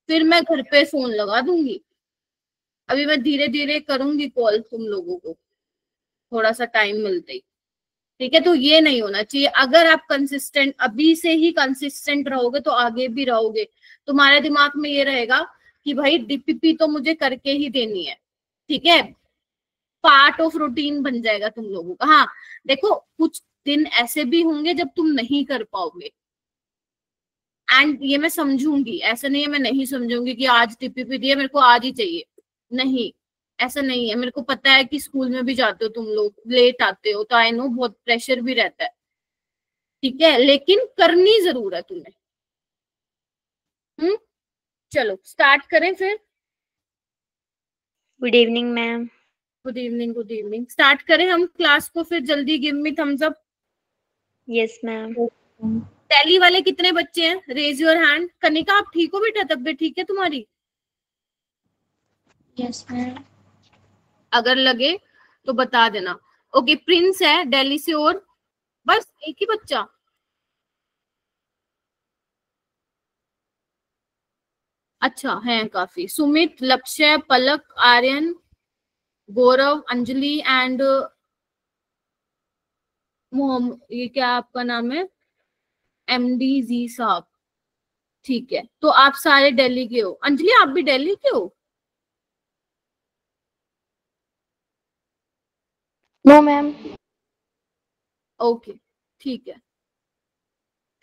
फिर मैं घर पे फोन लगा दूंगी। अभी मैं धीरे धीरे करूंगी कॉल तुम लोगों को, थोड़ा सा टाइम मिलते ही। ठीक है, तो ये नहीं होना चाहिए। अगर आप कंसिस्टेंट अभी से ही कंसिस्टेंट रहोगे तो आगे भी रहोगे। तुम्हारे दिमाग में ये रहेगा कि भाई डीपीपी तो मुझे करके ही देनी है। ठीक है, पार्ट ऑफ रूटीन बन जाएगा तुम लोगों का। हाँ देखो, कुछ दिन ऐसे भी होंगे जब तुम नहीं कर पाओगे, एंड ये मैं समझूंगी। ऐसा नहीं है मैं नहीं समझूंगी कि आज टीपीपी दिया मेरे को आज ही चाहिए, नहीं, ऐसा नहीं है। मेरे को पता है कि स्कूल में भी जाते हो तुम लोग, लेट आते हो, तो आई नो बहुत प्रेशर भी रहता है। ठीक है, लेकिन करनी जरूर है तुम्हें। चलो स्टार्ट करें फिर। Good evening ma'am. Good evening, good evening. Start करें हम क्लास को फिर जल्दी। Give me thumbs up. Yes ma'am. Tally वाले कितने बच्चे हैं? Raise your hand. कनिका आप ठीक हो बेटा? तबीयत ठीक है तुम्हारी? Yes ma'am. अगर लगे तो बता देना। ओके, प्रिंस है दिल्ली से, और बस एक ही बच्चा? अच्छा है काफी। सुमित, लक्ष्य, पलक, आर्यन, गौरव, अंजलि एंड मोहम्मद, ये क्या आपका नाम है? एमडी जी साहब। ठीक है, तो आप सारे दिल्ली के हो। अंजलि आप भी दिल्ली के हो? No ma'am. ओके, ठीक है,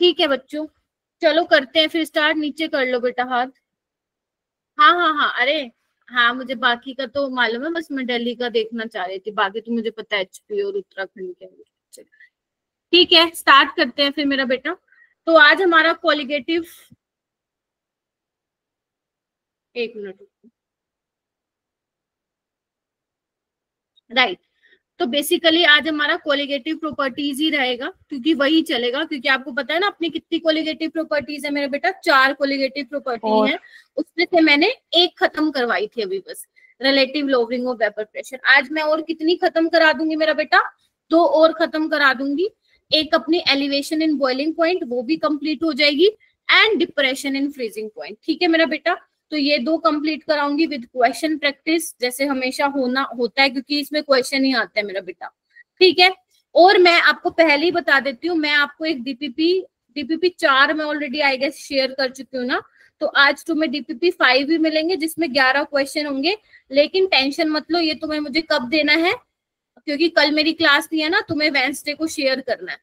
ठीक है बच्चों, चलो करते हैं फिर स्टार्ट। नीचे कर लो बेटा हाथ। हाँ हाँ हाँ, अरे हाँ, मुझे बाकी का तो मालूम है, बस मैं दिल्ली का देखना चाह रही थी। बाकी तो मुझे पता है एचपी और उत्तराखंड के है। ठीक है, स्टार्ट करते हैं फिर मेरा बेटा। तो आज हमारा कोलिगेटिव, एक मिनट, राइट। तो बेसिकली आज हमारा कोलिगेटिव प्रॉपर्टीज ही रहेगा, क्योंकि वही चलेगा। क्योंकि आपको पता है ना अपनी कितनी कोलिगेटिव प्रॉपर्टीज है मेरे बेटा? 4 कोलिगेटिव प्रॉपर्टी है, उसमें से मैंने एक खत्म करवाई थी अभी बस, relative lowering of vapour pressure. आज मैं और कितनी खत्म करा दूंगी मेरा बेटा? 2 और खत्म करा दूंगी। एक अपनी एलिवेशन इन बॉइलिंग पॉइंट, वो भी कंप्लीट हो जाएगी, and depression in freezing point. ठीक है मेरा बेटा, तो ये 2 कंप्लीट कराऊंगी विद क्वेश्चन प्रैक्टिस, जैसे हमेशा होता है, क्योंकि इसमें क्वेश्चन ही आता है मेरा बेटा। ठीक है, और मैं आपको पहले ही बता देती हूँ, मैं आपको एक डीपीपी 4 में ऑलरेडी आई गेस शेयर कर चुकी हूँ ना, तो आज तुम्हें डीपीपी 5 भी मिलेंगे जिसमें 11 क्वेश्चन होंगे। लेकिन टेंशन मत लो, ये तुम्हें मुझे कब देना है, क्योंकि कल मेरी क्लास नहीं है ना, तुम्हें वेडनेसडे को शेयर करना है।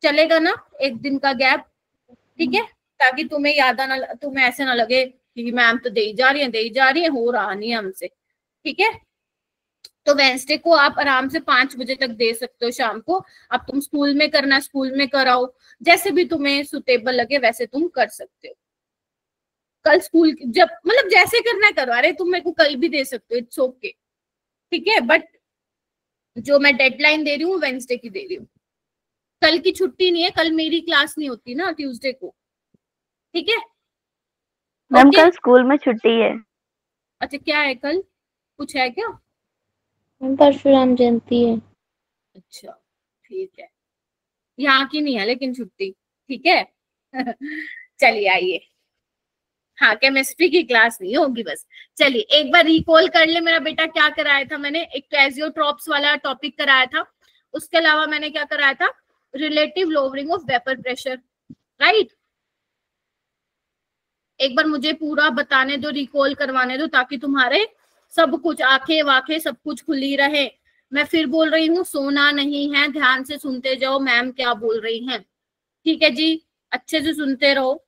चलेगा ना? एक दिन का गैप, ठीक है, ताकि तुम्हें याद ना, तुम्हें ऐसे ना लगे कि मैम तो दे ही जा रही है, हो रहा नहीं है हमसे। ठीक है, तो वेडनेसडे को आप आराम से 5 बजे तक दे सकते हो शाम को। अब तुम स्कूल में करना, स्कूल में कराओ, जैसे भी तुम्हें सुटेबल लगे वैसे तुम कर सकते हो। कल स्कूल जब मतलब जैसे करना है करो, अरे तुम मेरे को कल भी दे सकते हो, इट्स ओके। ठीक है, बट जो मैं डेडलाइन दे रही हूँ वेडनेसडे की दे रही हूँ। कल की छुट्टी नहीं है, कल मेरी क्लास नहीं होती ना ट्यूसडे को। ठीक है मैम कल स्कूल में छुट्टी है। अच्छा, क्या है कल? कुछ है क्या? परशुराम जयंती है। अच्छा ठीक है, यहाँ की नहीं है लेकिन छुट्टी। ठीक है चलिए आइए। हाँ, केमिस्ट्री की क्लास नहीं होगी बस। चलिए एक बार रिकॉल कर ले मेरा बेटा, क्या कराया था मैंने? एक कैजियोट्रॉप्स वाला टॉपिक कराया था, उसके अलावा मैंने क्या कराया था? Relative lowering of vapour pressure, right. एक बार मुझे पूरा बताने दो, रिकॉल करवाने दो, ताकि तुम्हारे सब कुछ आंखें वाखें सब कुछ खुली रहे। मैं फिर बोल रही हूँ, सोना नहीं है, ध्यान से सुनते जाओ मैम क्या बोल रही हैं। ठीक है जी, अच्छे से सुनते रहो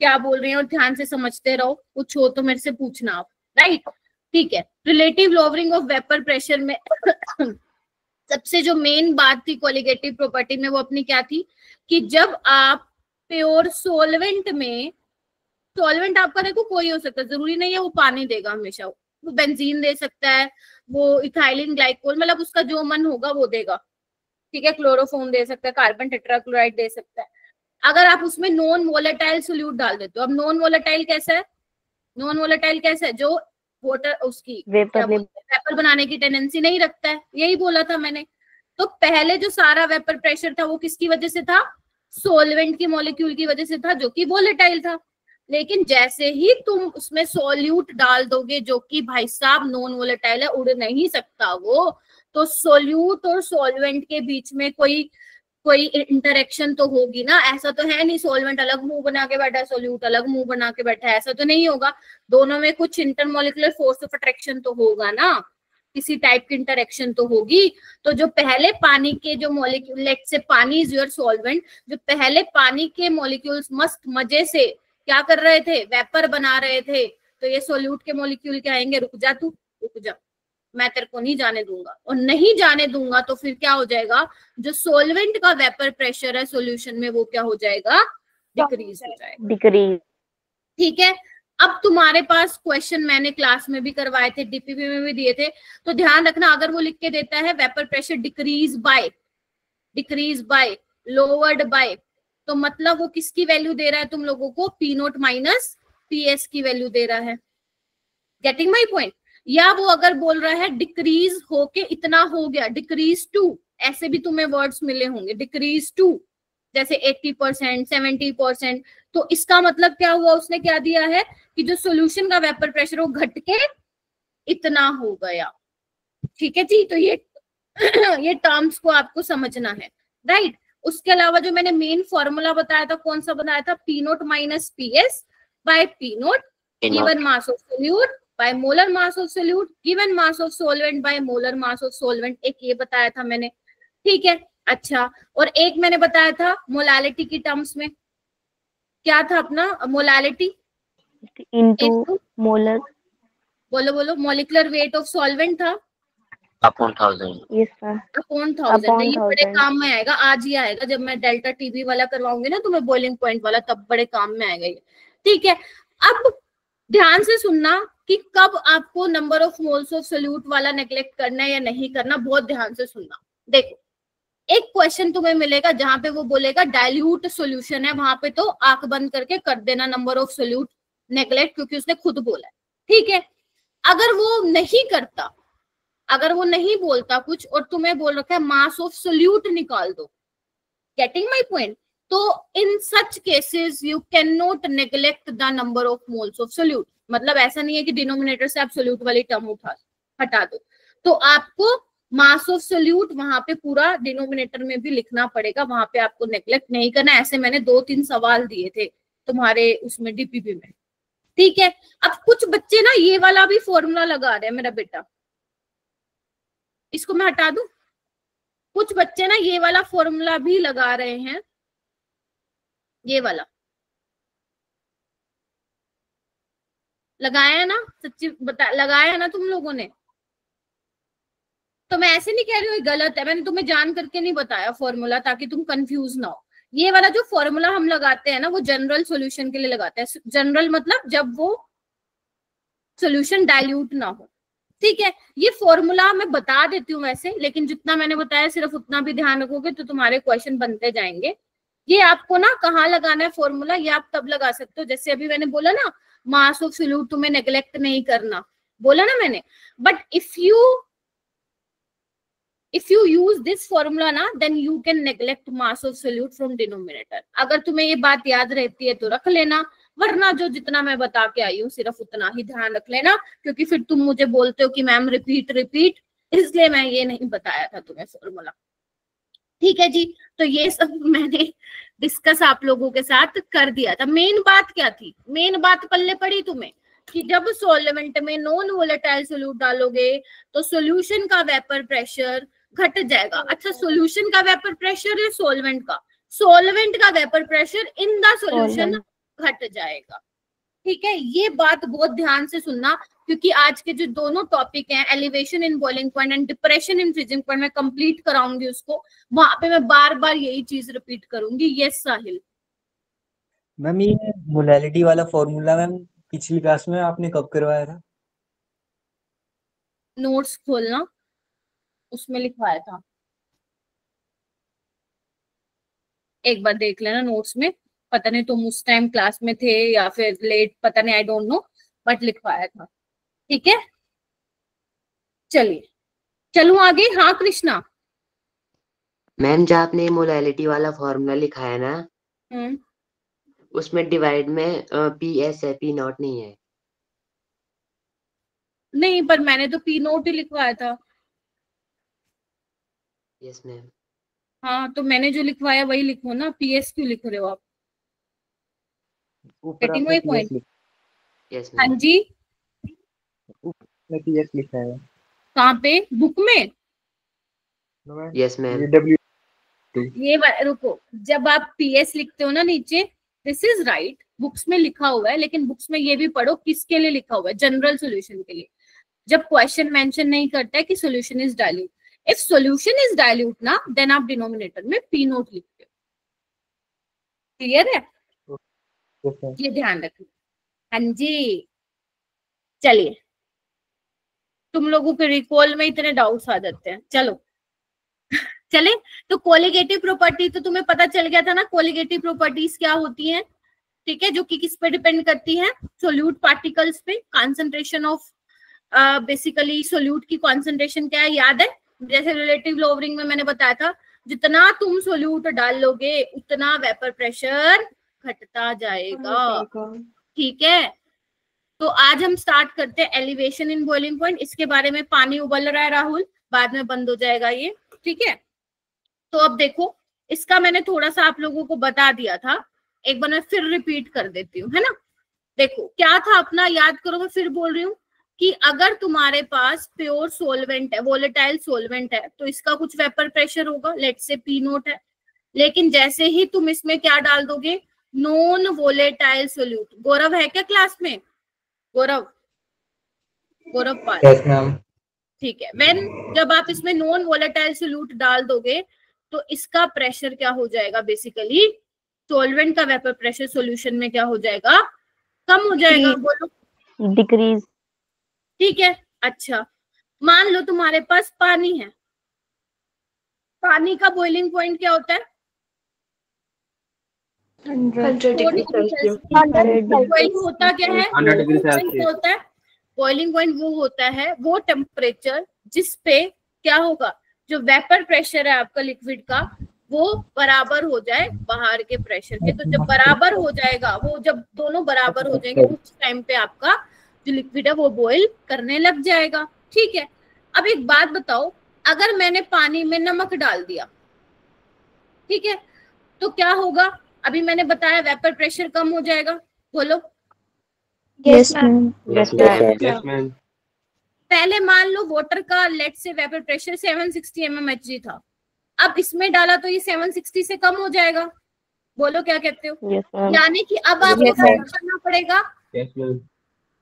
क्या बोल रही हैं और ध्यान से समझते रहो। कुछ हो तो मेरे से पूछना आप, राइट। ठीक है, relative lowering of vapour pressure में सबसे जो मेन बात थी कोलिगेटिव प्रॉपर्टी में, वो अपनी क्या थी कि जब आप प्योर सोलवेंट में, सॉल्वेंट आपका देखो कोई हो सकता है, जरूरी नहीं है वो पानी देगा हमेशा, वो बेंजीन दे सकता है, वो इथाइलिन ग्लाइकोल, मतलब उसका जो मन होगा वो देगा। ठीक है, क्लोरोफॉर्म दे सकता है, कार्बन टेट्राक्लोराइड दे सकता है। अगर आप उसमें नॉन वोलेटाइल सोल्यूट डाल देते हो, अब नॉन वोलेटाइल कैसा है? नॉन वोलेटाइल कैसा है? जो वाटर उसकी वेपर बनाने की टेंडेंसी नहीं रखता है, यही बोला था मैंने। तो पहले जो सारा वेपर प्रेशर था वो किसकी वजह से था? सोलवेंट की मॉलिक्यूल की वजह से था, जो कि वोलेटाइल था। लेकिन जैसे ही तुम उसमें सोल्यूट डाल दोगे जो कि भाई साहब नॉन वोलेटाइल है, उड़ नहीं सकता वो, तो सोल्यूट और सॉल्वेंट के बीच में कोई इंटरेक्शन तो होगी ना। ऐसा तो है नहीं सॉल्वेंट अलग मुंह बना के बैठा है, सोल्यूट अलग मुंह बना के बैठा है, ऐसा तो नहीं होगा। दोनों में कुछ इंटरमोलिकुलर फोर्स ऑफ अट्रैक्शन तो होगा ना, किसी टाइप की इंटरेक्शन तो होगी। तो जो पहले पानी के जो मॉलिक्यूल, लेट्स से पानी इज योर सॉल्वेंट, जो पहले पानी के मॉलिक्यूल्स मस्त मजे से क्या कर रहे थे, वेपर बना रहे थे, तो ये सोल्यूट के मॉलिक्यूल क्या आएंगे, रुक जा तू, रुक जा, मैं तेरे को नहीं जाने दूंगा। और नहीं जाने दूंगा तो फिर क्या हो जाएगा, जो सोल्वेंट का वेपर प्रेशर है सॉल्यूशन में वो क्या हो जाएगा, डिक्रीज हो जाएगा। डिक्रीज। ठीक है। अब तुम्हारे पास क्वेश्चन मैंने क्लास में भी करवाए थे, डीपीपी में भी दिए थे, तो ध्यान रखना अगर वो लिख के देता है vapour pressure decrease by lowered by, तो मतलब वो किसकी वैल्यू दे रहा है तुम लोगों को, P nought minus P S की वैल्यू दे रहा है। Getting my point. या वो अगर बोल रहा है डिक्रीज होके इतना हो गया, डिक्रीज टू, ऐसे भी तुम्हें वर्ड्स मिले होंगे, डिक्रीज टू जैसे 80%, 70%, तो इसका मतलब क्या हुआ, उसने क्या दिया है कि जो सॉल्यूशन का वेपर प्रेशर वो घट के इतना हो गया। ठीक है जी, तो ये टर्म्स को आपको समझना है, राइट। उसके अलावा जो मैंने मेन फॉर्मूला बताया था, कौन सा बताया था, P nought minus P S by P note given mass of solute bye molar mass of solute given mass of solvent bye molar mass of solvent, एक ये बताया था मैंने। ठीक है, अच्छा, और एक मैंने बताया था मोलालिटी की टर्म्स में, क्या था अपना मोलालिटी, इनटू मोलर, बोलो बोलो, मॉलिक्यूलर वेट ऑफ सॉल्वेंट था अपॉन 1000। Yes sir, upon 1000। ये बड़े काम में आएगा, आज ही आएगा जब मैं डेल्टा टीबी वाला करवाऊंगी ना तुम्हें, बॉइलिंग पॉइंट वाला, तब बड़े काम में आएगा ये। ठीक है, अब ध्यान से सुनना कि कब आपको number of moles of solute वाला नेग्लेक्ट करना है या नहीं करना, बहुत ध्यान से सुनना। देखो, एक क्वेश्चन तुम्हें मिलेगा जहां पे वो बोलेगा डाइल्यूट सॉल्यूशन है, वहां पे तो आंख बंद करके कर देना नंबर ऑफ सोल्यूट नेग्लेक्ट, क्योंकि उसने खुद बोला है। ठीक है, अगर वो नहीं करता, अगर वो नहीं बोलता कुछ और तुम्हें बोल रखा है मास ऑफ सोल्यूट निकाल दो, गेटिंग माई पॉइंट, तो in such cases you can not neglect the number of moles of solute. मतलब ऐसा नहीं है कि डिनोमिनेटर से आप सोल्यूट वाली टर्म हटा दो, तो आपको मास ऑफ सोल्यूट वहां पे पूरा डिनोमिनेटर में भी लिखना पड़ेगा, वहां पे आपको नेग्लेक्ट नहीं करना। ऐसे मैंने 2-3 सवाल दिए थे तुम्हारे उसमें डीपीपी में। ठीक है, अब कुछ बच्चे ना ये वाला भी फॉर्मूला लगा रहे हैं, मेरा बेटा इसको मैं हटा दूं, कुछ बच्चे ना ये वाला फॉर्मूला भी लगा रहे हैं, ये वाला लगाया है ना, सच्ची बता, लगाया है ना तुम लोगों ने। तो मैं ऐसे नहीं कह रही हूँ गलत है, मैंने तुम्हें जान करके नहीं बताया फॉर्मूला ताकि तुम कंफ्यूज ना हो। ये वाला जो फॉर्मूला हम लगाते हैं ना, वो जनरल सॉल्यूशन के लिए लगाते हैं। जनरल मतलब जब वो सॉल्यूशन डाइल्यूट ना हो। ठीक है, ये फॉर्मूला मैं बता देती हूँ वैसे, लेकिन जितना मैंने बताया सिर्फ उतना भी ध्यान रखोगे तो तुम्हारे क्वेश्चन बनते जाएंगे। ये आपको ना कहाँ लगाना है फॉर्मूला, ये आप तब लगा सकते हो जैसे अभी मैंने बोला ना, मास ऑफ सोल्यूट तुम्हें नेग्लेक्ट नहीं करना, बोला ना मैंने। But if you use this formula ना, then you can neglect mass of solute from denominator। अगर तुम्हें ये बात याद रहती है तो रख लेना, वरना जो जितना मैं बता के आई हूँ सिर्फ उतना ही ध्यान रख लेना, क्योंकि फिर तुम मुझे बोलते हो कि मैम रिपीट, इसलिए मैं ये नहीं बताया था तुम्हें फॉर्मूला। ठीक है जी, तो ये सब मैंने डिस्कस आप लोगों के साथ कर दिया था। मेन बात क्या थी, मेन बात पल्ले पड़ी तुम्हें कि जब सॉल्वेंट में नॉन वोलेटाइल सोल्यूट डालोगे तो सॉल्यूशन का वेपर प्रेशर घट जाएगा। अच्छा, सॉल्यूशन का वेपर प्रेशर है सॉल्वेंट का, सॉल्वेंट का vapour pressure in the solution घट जाएगा। ठीक है, ये बात बहुत ध्यान से सुनना, क्योंकि आज के जो दोनों टॉपिक हैं, elevation in boiling point and depression in freezing point, मैं कंप्लीट कराऊंगी उसको, वहां पे मैं बार बार यही चीज रिपीट करूंगी। यस साहिल। मैम ये मोलैलिटी वाला फॉर्मूला मैम पिछली क्लास में आपने कब करवाया था? नोट्स खोलना, उसमें लिखवाया था, एक बार देख लेना नोट्स में। पता नहीं तुम उस टाइम क्लास में थे या फिर लेट, पता नहीं, आई डोंट नो, बट लिखवाया था। ठीक है, चलिए चलूं आगे। हाँ कृष्णा। मैम जब आपने मोलैलिटी वाला फॉर्मूला लिखा है ना, उसमें डिवाइड में पी एस है, पी नॉट नहीं है। नहीं, पर मैंने तो पी नोट ही लिखवाया था। Yes ma'am. हाँ, तो मैंने जो लिखवाया वही लिखो ना, पीएस क्यों लिख रहे हो आप? ऊपर गेटिंग आपने माई पीएस पॉइंट? यस हाँ मैम। जी। ऊपर में पीएस लिखा है। कहाँ पे? बुक में? Yes ma'am. ये डब्ल्यू रुको, जब आप पीएस लिखते हो ना नीचे, दिस इज राइट, बुक्स में लिखा हुआ है, लेकिन बुक्स में ये भी पढ़ो किसके लिए लिखा हुआ है, जनरल सोल्यूशन के लिए। जब क्वेश्चन मेंशन नहीं करता है कि solution is dilute, if solution is dilute ना, देन आप डिनोमिनेटर में पी नोट लिखते हो। क्लियर है? ये ध्यान रखना। हाँ जी। चलिए, तुम लोगों के रिकॉल में इतने डाउट्स आ जाते हैं। चलो चले, तो कोलिगेटिव प्रॉपर्टी तो तुम्हें पता चल गया था ना, कोलिगेटिव प्रॉपर्टीज क्या होती हैं, ठीक है, जो कि किस पे डिपेंड करती है, सोल्यूट पार्टिकल्स पे, कंसंट्रेशन ऑफ, बेसिकली सोल्यूट की कंसंट्रेशन क्या है याद है? जैसे रिलेटिव लोवरिंग में मैंने बताया था, जितना तुम सोल्यूट डाल लोगे उतना वेपर प्रेशर घटता जाएगा, ठीक है। तो आज हम स्टार्ट करते हैं एलिवेशन इन बॉइलिंग पॉइंट। इसके बारे में पानी उबल रहा है राहुल, बाद में बंद हो जाएगा ये, ठीक है। तो अब देखो, इसका मैंने थोड़ा सा आप लोगों को बता दिया था, एक बार मैं फिर रिपीट कर देती हूँ, है ना। देखो क्या था अपना, याद करो, मैं फिर बोल रही हूँ कि अगर तुम्हारे पास प्योर सोलवेंट है, वोलेटाइल सोलवेंट है, तो इसका कुछ वेपर प्रेशर होगा, लेट से पी नोट है। लेकिन जैसे ही तुम इसमें क्या डाल दोगे, नॉन वोलेटाइल सोल्यूट, गौरव है क्या क्लास में? गौरव पाल, यस मैम। ठीक है। व्हेन, जब आप इसमें नॉन वोलेटाइल सोल्यूट डाल दोगे तो इसका प्रेशर क्या हो जाएगा, बेसिकली सॉल्वेंट का वेपर प्रेशर सॉल्यूशन में क्या हो जाएगा, कम हो जाएगा। बोलो डिक्रीज। ठीक है। अच्छा, मान लो तुम्हारे पास पानी है, पानी का बॉइलिंग पॉइंट क्या होता है? 100 डिग्री सेल्सियस। बॉइलिंग होता क्या है? 100 डिग्री सेल्सियस। क्या होता है बॉइलिंग पॉइंट? वो होता है वो टेम्परेचर जिस पे क्या होगा, जो वेपर प्रेशर है आपका लिक्विड का, वो बराबर हो जाए बाहर के प्रेशर के। तो जब बराबर हो जाएगा, वो जब दोनों बराबर हो जाएंगे, उस टाइम पे आपका जो लिक्विड है वो बॉईल करने लग जाएगा, ठीक है। अब एक बात बताओ, अगर मैंने पानी में नमक डाल दिया, ठीक है, तो क्या होगा? अभी मैंने बताया वेपर प्रेशर कम हो जाएगा, बोलो। Yes ma'am. Yes ma'am. पहले मान लो वाटर का लेट से वेपर प्रेशर 760 mmHg था, अब इसमें डाला तो ये 760 से कम हो जाएगा, बोलो क्या कहते हो? Yes ma'am. यानी कि अब आपको क्या करना पड़ेगा, यस मैम।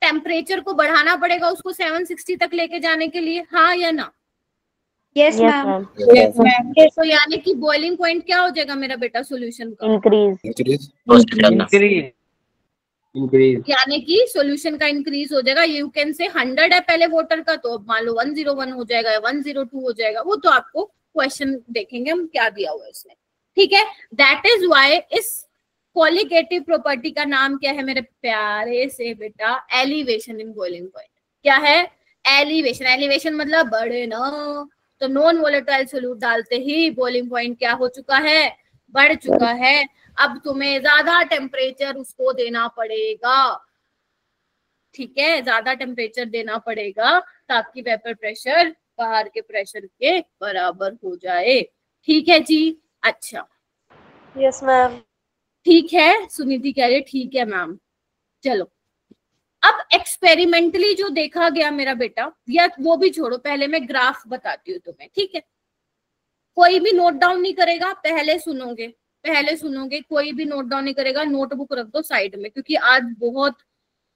टेम्परेचर को बढ़ाना पड़ेगा उसको 760 तक लेके जाने के लिए, हाँ या ना? Yes ma'am. मैम। तो यानी कि बॉइलिंग पॉइंट क्या हो जाएगा मेरा बेटा सॉल्यूशन का? इंक्रीज। इंक्रीज। यानी कि सॉल्यूशन का इंक्रीज हो जाएगा। यू कैन से 100 है पहले वाटर का, तो अब मान लो 101 हो जाएगा या 102 हो जाएगा, वो तो आपको क्वेश्चन देखेंगे हम क्या दिया हुआ है इसमें, ठीक है। दैट इज वाई इस कोलिगेटिव प्रॉपर्टी का नाम क्या है मेरे प्यारे से बेटा? Elevation in boiling point. क्या है? एलिवेशन। एलिवेशन मतलब बढ़े ना, तो नॉन वोलेटाइल सोल्यूट डालते ही बॉइलिंग पॉइंट क्या हो चुका है? बढ़ चुका है। अब तुम्हें ज्यादा टेम्परेचर उसको देना पड़ेगा, ठीक है, ज्यादा टेम्परेचर देना पड़ेगा ताकि वेपर प्रेशर बाहर के प्रेशर के बराबर हो जाए, ठीक है जी। अच्छा, यस मैम। ठीक है, सुनीति कह रही है ठीक है मैम। चलो, अब एक्सपेरिमेंटली जो देखा गया मेरा बेटा, या वो भी छोड़ो, पहले मैं ग्राफ बताती हूँ तुम्हें, ठीक है। कोई भी नोट डाउन नहीं करेगा, पहले सुनोगे, कोई भी नोट डाउन नहीं करेगा, नोटबुक रख दो साइड में, क्योंकि आज बहुत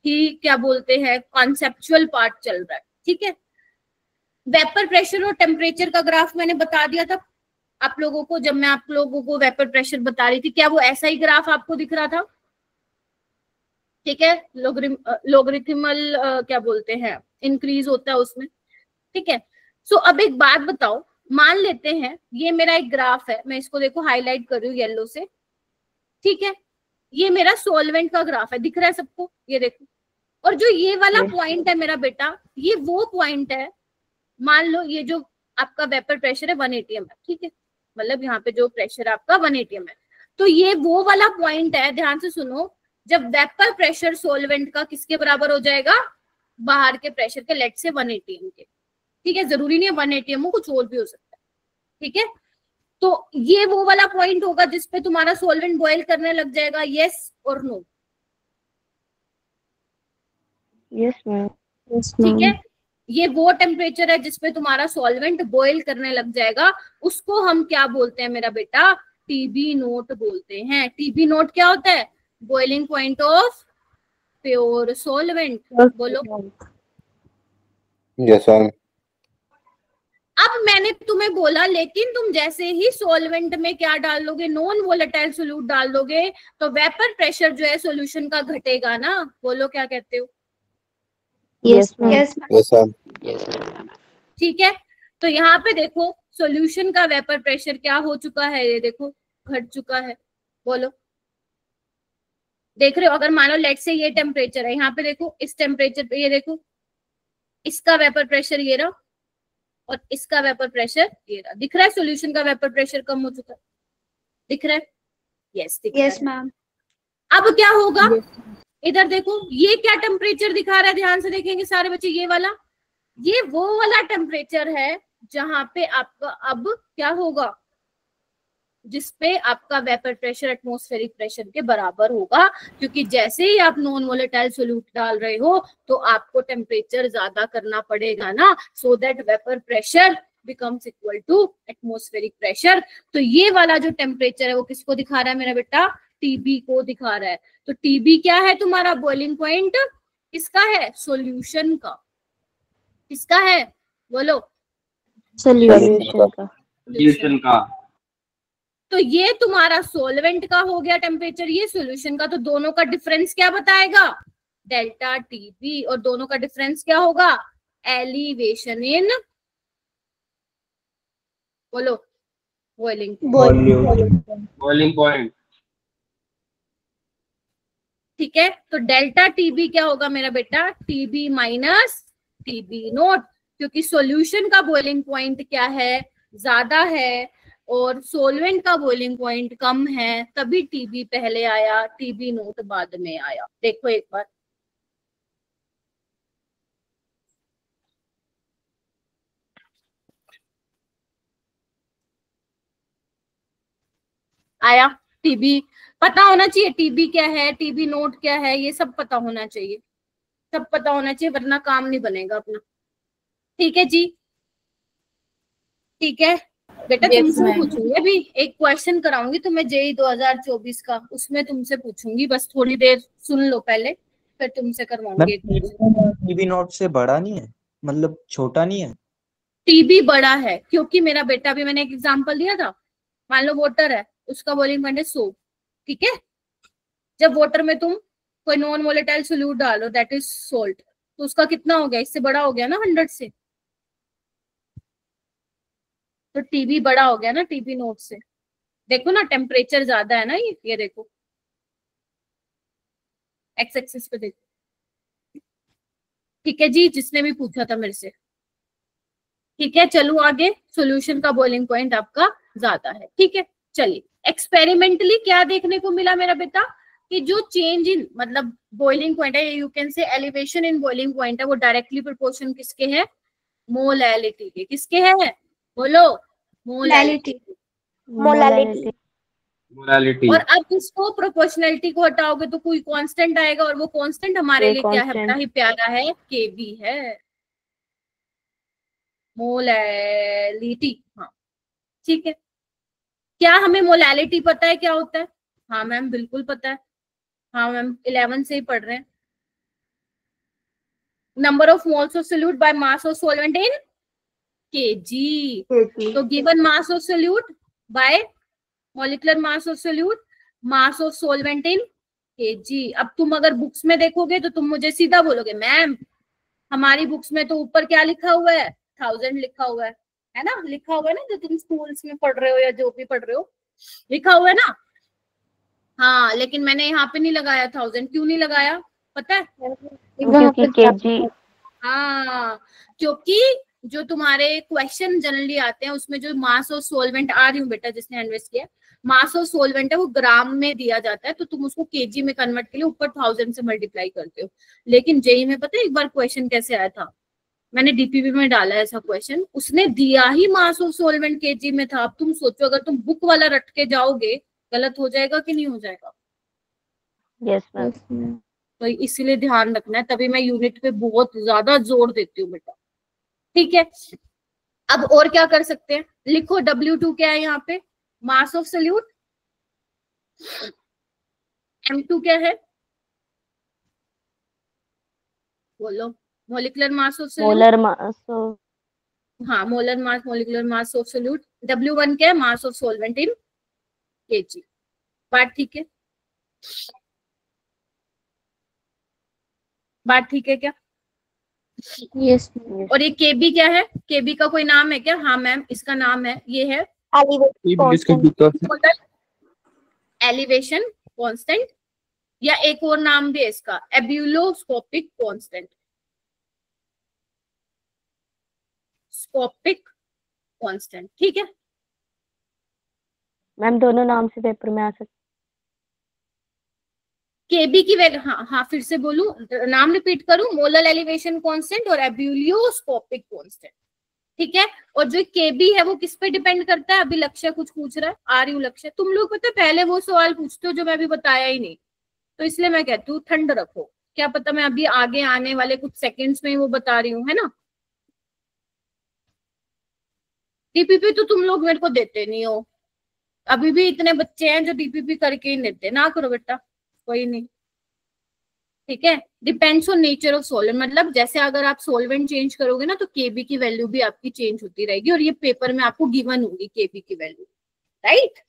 ही क्या बोलते हैं कॉन्सेप्चुअल पार्ट चल रहा है, ठीक है। वेपर प्रेशर और टेम्परेचर का ग्राफ मैंने बता दिया था आप लोगों को, जब मैं आप लोगों को वेपर प्रेशर बता रही थी, क्या वो ऐसा ही ग्राफ आपको दिख रहा था? ठीक है, लोगरिथमल क्या बोलते हैं, इंक्रीज होता है उसमें, ठीक है। सो अब एक बात बताओ, मान लेते हैं ये मेरा एक ग्राफ है, मैं इसको देखो हाईलाइट कर रही हूँ येलो से, ठीक है। ये मेरा सॉल्वेंट का ग्राफ है, दिख रहा है सबको? ये देखो, और जो ये वाला पॉइंट है मेरा बेटा, ये वो पॉइंट है, मान लो ये जो आपका वेपर प्रेशर है 1 atm है, ठीक है, मतलब यहाँ पे जो प्रेशर आपका 1 atm है, तो ये वो वाला पॉइंट है, ध्यान से सुनो, जब वेपर प्रेशर सॉल्वेंट का किसके बराबर हो जाएगा, बाहर के प्रेशर के, लेट से 1 atm के, ठीक है, जरूरी नहीं है 1 atm हो, कुछ और भी हो सकता है, ठीक है। तो ये वो वाला पॉइंट होगा जिसपे तुम्हारा सॉल्वेंट बॉयल करने लग जाएगा, यस और नो, यस मैम। ठीक है। ये वो टेम्परेचर है जिसपे तुम्हारा सॉल्वेंट बॉयल करने लग जाएगा, उसको हम क्या बोलते हैं मेरा बेटा, टीबी नोट बोलते हैं। टीबी नोट क्या होता है, boiling point of pure solvent, बोलो। Yes ma'am. अब मैंने तुम्हें बोला, लेकिन तुम जैसे ही सॉल्वेंट में क्या डाल लोगे, नॉन वोलेटाइल सोल्यूट डाल दोगे, तो वेपर प्रेशर जो है सॉल्यूशन का घटेगा ना, बोलो क्या कहते हो। Yes ma'am. Yes, ma'am. Yes ma'am. Yes ma'am. ठीक है, तो यहाँ पे देखो सॉल्यूशन का वेपर प्रेशर क्या हो चुका है, ये देखो घट चुका है, बोलो। देख रहे हो, अगर मानो लेट से ये टेम्परेचर है, यहाँ पे देखो इस टेम्परेचर पे, ये देखो इसका वेपर प्रेशर ये रहा और इसका वेपर प्रेशर ये रहा, दिख रहा है सॉल्यूशन का वेपर प्रेशर कम हो चुका है, दिख रहा है, यस दिख रहा Yes, है। ma'am. अब क्या होगा, इधर देखो ये क्या टेम्परेचर दिखा रहा है, ध्यान से देखेंगे सारे बच्चे, ये वाला, ये वो वाला टेम्परेचर है जहां पे आपका अब क्या होगा, जिसपे आपका वेपर प्रेशर एटमॉस्फेरिक प्रेशर के बराबर होगा, क्योंकि जैसे ही आप नॉन वोलेटाइल सोल्यूट डाल रहे हो तो आपको टेम्परेचर ज्यादा करना पड़ेगा ना, so that vapour pressure becomes equal to atmospheric pressure. तो ये वाला जो टेम्परेचर है वो किसको दिखा रहा है मेरा बेटा, टीबी को दिखा रहा है। तो टीबी क्या है तुम्हारा, बॉइलिंग पॉइंट किसका है, सॉल्यूशन का, किसका है, बोलो, सॉल्यूशन का। तो ये तुम्हारा सॉल्वेंट का हो गया टेम्परेचर, ये सॉल्यूशन का, तो दोनों का डिफरेंस क्या बताएगा, डेल्टा टीबी, और दोनों का डिफरेंस क्या होगा, एलिवेशन इन, बोलो, बॉइलिंग पॉइंट। ठीक है। तो डेल्टा टीबी क्या होगा मेरा बेटा, टीबी माइनस टीबी नोट, क्योंकि सॉल्यूशन का बॉइलिंग पॉइंट क्या है, ज्यादा है, और सॉल्वेंट का बॉइलिंग पॉइंट कम है, तभी टीबी पहले आया, टीबी नोट बाद में आया। देखो एक बार, आया, टीबी पता होना चाहिए, टीबी क्या है, टीबी नोट क्या है, ये सब पता होना चाहिए, सब पता होना चाहिए, वरना काम नहीं बनेगा अपना। ठीक है जी, ठीक है बेटा, तुमसे पूछूंगी अभी, एक क्वेश्चन कराऊंगी तुम्हें जेई 2024 का, उसमें तुमसे पूछूंगी, बस थोड़ी देर सुन लो पहले, फिर तुमसे करवाऊंगी। टीबी नोट से बड़ा नहीं है, मतलब छोटा नहीं है। टीबी बड़ा है, क्योंकि मेरा बेटा, भी मैंने एक एग्जांपल दिया था, मान लो वाटर है, उसका बॉइलिंग पॉइंट है 100, ठीक है। जब वाटर में तुम कोई नॉन वोलेटाइल सोल्यूट डालो, दैट इज सोल्ट, तो उसका कितना हो गया, इससे बड़ा हो गया ना 100 से, तो टीबी बड़ा हो गया ना टीबी नोट से। देखो ना टेम्परेचर ज्यादा है ना, ये देखो एक्स एक्सिस पे देखो। ठीक है जी, जिसने भी पूछा था मेरे से, ठीक है। चलो आगे, सॉल्यूशन का बॉइलिंग पॉइंट आपका ज्यादा है, ठीक है। चलिए, एक्सपेरिमेंटली क्या देखने को मिला मेरा बेटा, कि जो चेंज इन, मतलब बॉइलिंग पॉइंट है, you can say elevation in boiling point है, वो डायरेक्टली प्रोपोर्शन किसके है, मोलैलिटी के, किसके है, बोलो, मोलैलिटी। और अब इसको प्रोपोर्शनैलिटी को हटाओगे तो कोई कांस्टेंट आएगा, और वो कांस्टेंट हमारे लिए क्या है, बड़ा ही प्यारा है, केबी है, मोलैलिटी। हाँ ठीक है, क्या हमें मोलैलिटी पता है क्या होता है, हाँ मैम बिल्कुल पता है, हाँ मैम 11 से ही पढ़ रहे हैं। Number of moles of solute by mass of solvent in KG, तो given mass of solute by molecular mass of solute, mass of solvent in KG. अब तुम अगर बुक्स में देखोगे तो तुम मुझे सीधा बोलोगे, मैम हमारी बुक्स में तो ऊपर क्या लिखा हुआ है, 1000 लिखा हुआ है ना, लिखा हुआ है ना, जो तुम स्कूल्स में पढ़ रहे हो या जो भी पढ़ रहे हो, लिखा हुआ है ना। हाँ, लेकिन मैंने यहाँ पे नहीं लगाया 1000, क्यों नहीं लगाया पता है, क्योंकि केजी, हाँ क्योंकि जो तुम्हारे क्वेश्चन जनरली आते हैं उसमें जो मास ऑफ सॉल्वेंट, आ रही हूँ बेटा जिसने हैंड रेज किया, मास ऑफ सोलवेंट है वो ग्राम में दिया जाता है, तो तुम उसको केजी में कन्वर्ट के लिए ऊपर 1000 से मल्टीप्लाई करते हो। लेकिन जेई में पता है एक बार क्वेश्चन कैसे आया था, मैंने डीपीपी में डाला ऐसा क्वेश्चन, उसने दिया ही मास ऑफ सोलवेंट केजी में था। अब तुम सोचो अगर तुम बुक वाला रट के जाओगे गलत हो जाएगा कि नहीं हो जाएगा? Yes ma'am. तो इसीलिए ध्यान रखना है, तभी मैं यूनिट पे बहुत ज्यादा जोर देती हूँ बेटा। ठीक है, अब और क्या कर सकते हैं, लिखो W2 क्या है यहाँ पे, मास ऑफ सोल्यूट। M2 क्या है, बोलो, molecular mass of solute. Molar mass. हाँ, molar mass, molecular mass of solute. W1 क्या है, mass of solvent in KG. बात ठीक है, बात ठीक है क्या? यस और ये केबी क्या है, केबी का कोई नाम है क्या? हाँ मैम, इसका नाम है, ये है एलिवेशन कांस्टेंट, या एक और नाम भी है इसका, एब्यूलोस्कोपिक कांस्टेंट, स्कोपिक कांस्टेंट। ठीक है मैम दोनों नाम से पेपर में आ सकते। केबी की वैल्यू, हाँ फिर से बोलूं, नाम रिपीट करूं, मोलर एलिवेशन कांस्टेंट और एब्यूलियोस्कोपिक कांस्टेंट। ठीक है, और जो केबी है वो किस पे डिपेंड करता है? अभी लक्ष्य कुछ पूछ रहा है, आ रही हूँ लक्ष्य। तुम लोग पता है पहले वो सवाल पूछते हो जो मैं अभी बताया ही नहीं, तो इसलिए मैं कहती हूँ ठंड रखो, क्या पता मैं अभी आगे आने वाले कुछ सेकंड्स में ही वो बता रही हूँ, है ना। डीपीपी तो तुम लोग मेरे को देते नहीं हो, अभी भी इतने बच्चे हैं जो डीपीपी करके ही देते, ना करो बेटा, कोई नहीं। ठीक है, depends on nature of solvent, मतलब जैसे अगर आप सोलवेंट चेंज करोगे ना तो केबी की वैल्यू भी आपकी चेंज होती रहेगी, और ये पेपर में आपको गिवन होगी केबी की वैल्यू, राइट।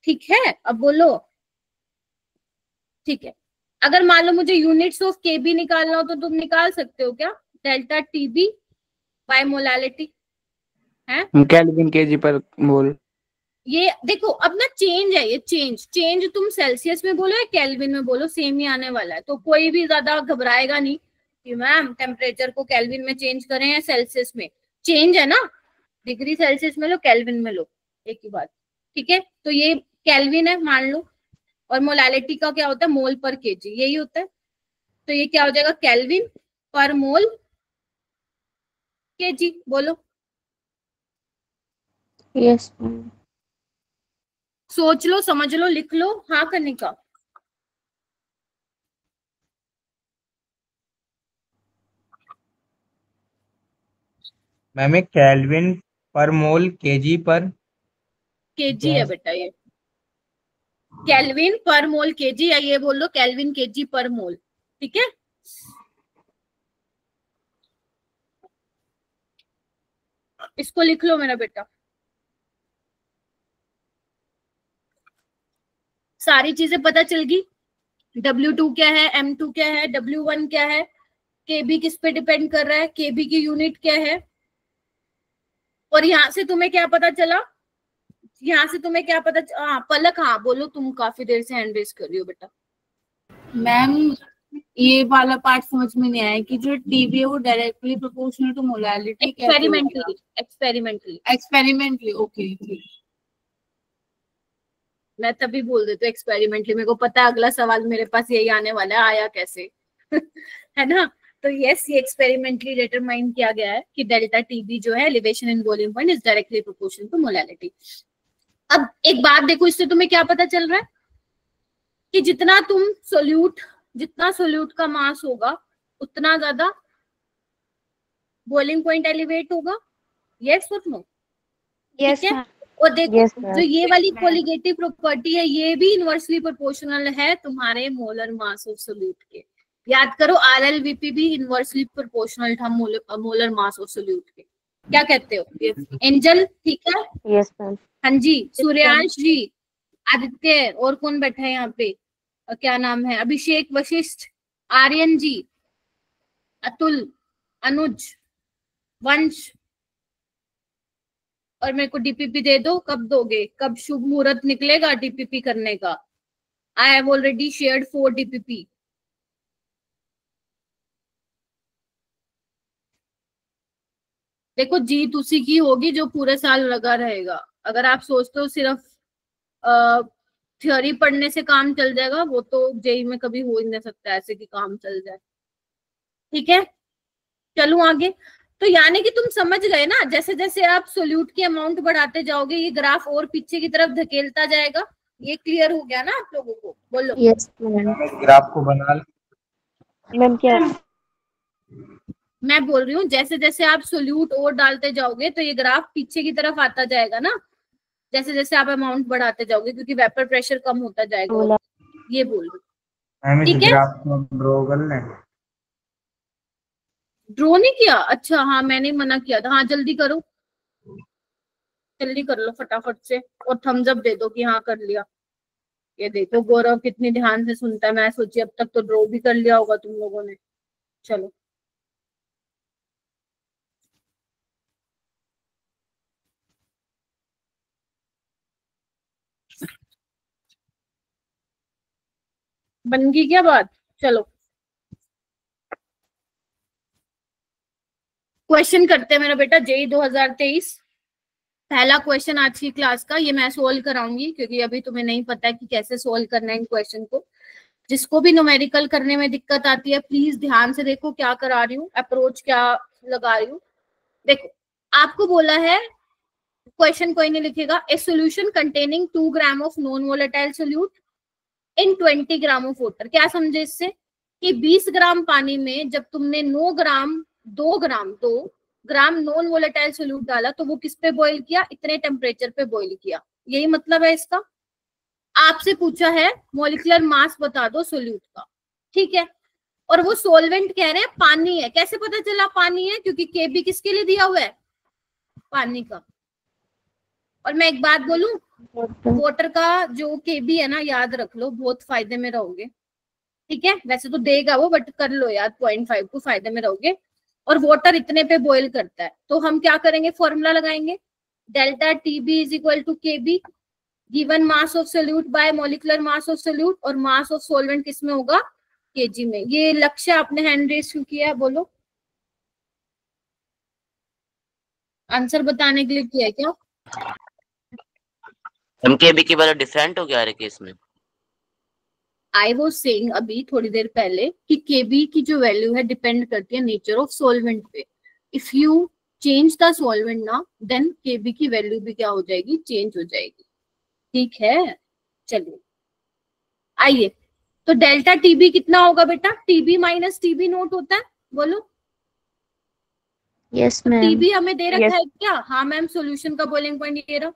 ठीक है, अब बोलो। ठीक है, अगर मान लो मुझे यूनिट्स ऑफ केबी निकालना हो तो तुम निकाल सकते हो क्या, डेल्टा टीबी बाय मोलालिटी है, केल्विन केजी पर मोल। ये देखो अब ना चेंज है, ये चेंज तुम सेल्सियस में बोलो या केल्विन में बोलो, सेम ही आने वाला है, तो कोई भी ज्यादा घबराएगा नहीं कि मैम टेम्परेचर को केल्विन में चेंज करें या सेल्सियस में, चेंज है ना, डिग्री सेल्सियस में लो केल्विन में लो, एक ही बात। ठीक है, तो ये केल्विन है मान लो, और मोलालिटी का क्या होता है, मोल पर केजी, यही होता है, तो ये क्या हो जाएगा, केल्विन पर मोल केजी, बोलो। यस सोच लो, समझ लो, लिख लो, हाँ करने का। मैम एक केल्विन पर मोल केजी पर केजी है बेटा, ये केल्विन पर मोल केजी, या ये बोल लो केल्विन केजी पर मोल। ठीक है, इसको लिख लो मेरा बेटा, सारी चीजें पता चल गई। W2 क्या है, M2 क्या है, W1 क्या है, केबी किस पे डिपेंड कर रहा है, केबी की यूनिट क्या है, और यहाँ से तुम्हें क्या पता चला, यहाँ से तुम्हें क्या पता हाँ पलक, हाँ बोलो, तुम काफी देर से हैंड रेज कर रही हो बेटा। मैम ये वाला पार्ट समझ में नहीं आया कि जो टीबी है वो directly proportional to molality, experimentally okay. मैं तभी बोल देती हूँ एक्सपेरिमेंटली, मेरे को पता है अगला सवाल मेरे पास यही आने वाला है, आया कैसे है ना। तो यस, ये एक्सपेरिमेंटली डिटरमाइन किया गया है कि डेल्टा टीबी जो है elevation in volume point is directly proportional to molality. अब एक बात देखो, इससे तुम्हें क्या पता चल रहा है कि जितना सोल्यूट का मास होगा उतना ज्यादा बॉइलिंग पॉइंट एलिवेट होगा, यस और नो। यस ठीक है, और देखो Yes, ma'am. जो ये वाली कोलिगेटिव प्रॉपर्टी है ये भी इनवर्सली प्रोपोर्शनल है तुम्हारे मोलर मास ऑफ सोल्यूट के। याद करो RLVP भी इनवर्सली प्रोपोर्शनल था मोलर मास ऑफ सोल्यूट के। क्या कहते हो एंजल? ठीक है, यस मैम। हाँ जी, सूर्यांश जी, आदित्य, और कौन बैठा है यहाँ पे, क्या नाम है, अभिषेक, वशिष्ठ, आर्यन जी, अतुल, अनुज, वंश, और मेरे को डीपीपी दे दो। कब दोगे, कब शुभ मुहूर्त निकलेगा डीपीपी करने का? I have already shared 4 DPP. देखो जीत उसी की होगी जो पूरे साल लगा रहेगा। अगर आप सोचते हो सिर्फ थ्योरी पढ़ने से काम चल जाएगा, वो तो जेई में कभी हो ही नहीं सकता ऐसे कि काम चल जाए। ठीक है, चलूं आगे। तो यानी कि तुम समझ गए ना, जैसे जैसे आप सोल्यूट की अमाउंट बढ़ाते जाओगे ये ग्राफ और पीछे की तरफ धकेलता जाएगा। ये क्लियर हो गया ना आप लोगों को? बोलो। Yes ma'am. ग्राफ को बना मैम क्या मैं बोल रही हूँ जैसे जैसे आप सोल्यूट और डालते जाओगे तो ये ग्राफ पीछे की तरफ आता जाएगा ना, जैसे जैसे आप अमाउंट बढ़ाते जाओगे, क्योंकि वेपर प्रेशर कम होता जाएगा। बोला? ये बोल रही हूँ। मैम इस ठीक है, ग्राफ को ड्रॉ कर लें। ड्रॉ नहीं किया? अच्छा हाँ, मैंने मना किया था। हाँ जल्दी करो, जल्दी कर लो फटाफट से, और थम्स अप दे दो कि हाँ कर लिया। ये देखो गौरव कितनी ध्यान से सुनता है, मैं सोची अब तक तो ड्रॉ भी कर लिया होगा तुम लोगों ने। चलो बन गई क्या बात? चलो क्वेश्चन करते हैं मेरा बेटा, जेई 2023। पहला क्वेश्चन आज की क्लास का, ये मैं सोल्व कराऊंगी क्योंकि अभी तुम्हें नहीं पता है कि कैसे सोल्व करना है इन क्वेश्चन को। जिसको भी न्यूमेरिकल करने में दिक्कत आती है प्लीज ध्यान से देखो क्या करा रही हूँ, अप्रोच क्या लगा रही हूँ। देखो आपको बोला है, क्वेश्चन कोई नहीं लिखेगा, a solution containing 2 gram of non volatile solute in 20 gram of water. क्या समझे इससे कि 20 ग्राम पानी में जब तुमने 2 ग्राम नॉन वोलेटाइल सोल्यूट डाला तो वो किस पे बॉईल किया, इतने टेम्परेचर पे बॉईल किया। यही मतलब है इसका। आपसे पूछा है मॉलिक्यूलर मास बता दो सोल्यूट का, ठीक है, और वो सोलवेंट कह रहे हैं पानी है। कैसे पता चला पानी है? क्योंकि केबी किसके लिए दिया हुआ है, पानी का। और मैं एक बात बोलूं, वाटर का जो केबी है ना, याद रख लो, बहुत फायदे में रहोगे। ठीक है, वैसे तो देगा वो, बट कर लो याद, 0.5 को फायदे में रहोगे। और वाटर इतने पे बॉईल करता है, तो हम क्या करेंगे, फॉर्मूला लगाएंगे, delta TB is equal to KB given mass of solute by molecular mass of solute, और मास ऑफ सॉल्वेंट किसमें होगा, केजी में। ये लक्ष्य आपने हैंड रेज क्यों किया है, बोलो? आंसर बताने के लिए किया है क्या? एमकेबी की वैल्यू डिफरेंट हो गया है केस में। आई वॉज सेइंग अभी थोड़ी देर पहले कि केबी की जो वैल्यू है डिपेंड करती है नेचर ऑफ सॉल्वेंट पे। If you change the solvent ना, देन केबी की वैल्यू भी क्या हो जाएगी, चेंज हो जाएगी। ठीक है, चलिए आइए। तो डेल्टा टीबी कितना होगा बेटा, टीबी माइनस टीबी नोट होता है, बोलो। Yes ma'am. टीबी हमें दे रखा Yes. है क्या? हाँ मैम। सॉल्यूशन का बॉइलिंग पॉइंट ये रहा।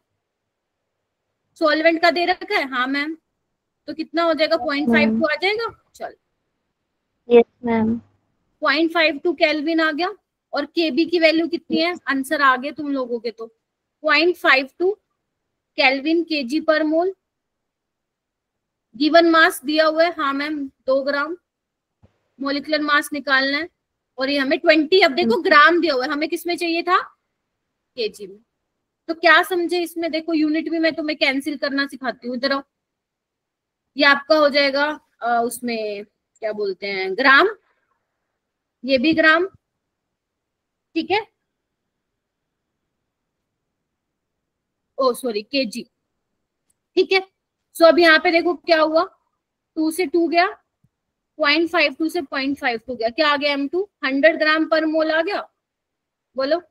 सॉल्वेंट का दे रखा है, हाँ मैम। तो कितना हो जाएगा, 0.5 आ जाएगा। चल यस मैम 0.52 केल्विन आ गया। और केबी की वैल्यू कितनी है, आंसर आ गए तुम लोगों के तो 0.52 केल्विन केजी पर मोल। गिवन मास दिया हुआ है, हाँ मैम 2 ग्राम। मॉलिक्यूलर मास निकालना है, और ये हमें 20, अब देखो ग्राम दिया हुआ है, हमें किसमें चाहिए था, केजी में। तो क्या समझे इसमें, देखो यूनिट भी मैं तुम्हें कैंसिल करना सिखाती हूँ। इधर आओ, ये आपका हो जाएगा उसमें क्या बोलते हैं, ग्राम, ये भी ग्राम। ठीक है, ओ सॉरी केजी। ठीक है, सो अब यहाँ पे देखो क्या हुआ, 2 से 2 गया, 0.52 से 0.52 गया, क्या आ गया M2, 100 ग्राम पर मोल आ गया। बोलो।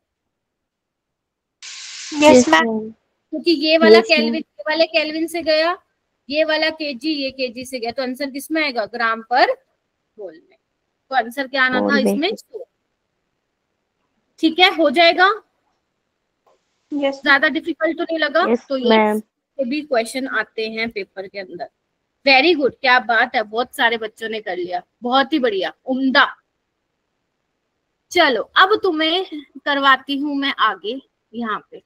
Yes ma'am. क्योंकि ये वाला Yes, ma'am. केल्विन, ये वाले केल्विन से गया, ये वाला केजी, ये केजी से गया, तो आंसर किस में आएगा, ग्राम पर मोल में। तो आंसर क्या आना था मोल में। इसमें, 100। ठीक है, हो जाएगा। यस ज्यादा डिफिकल्ट तो नहीं लगा? Yes, तो ये ma'am. भी क्वेश्चन आते हैं पेपर के अंदर। वेरी गुड, क्या बात है, बहुत सारे बच्चों ने कर लिया, बहुत ही बढ़िया, उम्दा। चलो अब तुम्हें करवाती हूं मैं आगे। यहाँ पे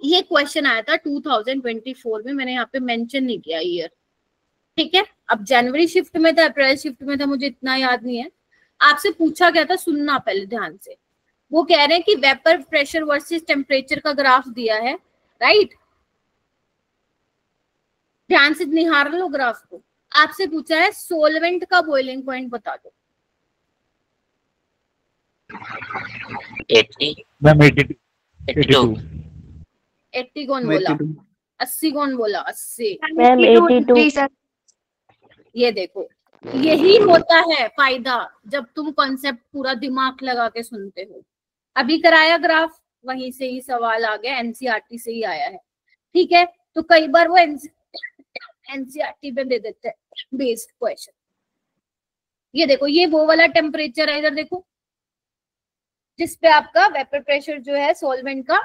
ये क्वेश्चन आया था 2024 में, मैंने यहाँ पे मेंशन नहीं किया ईयर। ठीक है, अब जनवरी शिफ्ट में था, अप्रैल शिफ्ट में था, मुझे इतना याद नहीं है। आपसे पूछा गया था, सुनना पहले ध्यान से। वो कह रहे हैं कि वेपर प्रेशर वर्सेस टेम्परेचर का ग्राफ दिया है, राइट। ध्यान से निहार लो ग्राफ को। आपसे पूछा है सोलवेंट का बॉइलिंग पॉइंट बता दो। 80 मैम 82 80 कौन बोला, 80 कौन बोला? 80। मैम 82। ये देखो, यही होता है फायदा जब तुम कॉन्सेप्ट पूरा दिमाग लगा के सुनते हो। अभी कराया ग्राफ, वहीं से ही सवाल आ गया, एनसीईआरटी से ही आया है, ठीक है। तो कई बार वो एनसीईआरटी पे दे देते हैं बेस्ड क्वेश्चन। ये देखो, ये वो वाला टेम्परेचर है, इधर देखो, जिसपे आपका वेपर प्रेशर जो है सॉल्वेंट का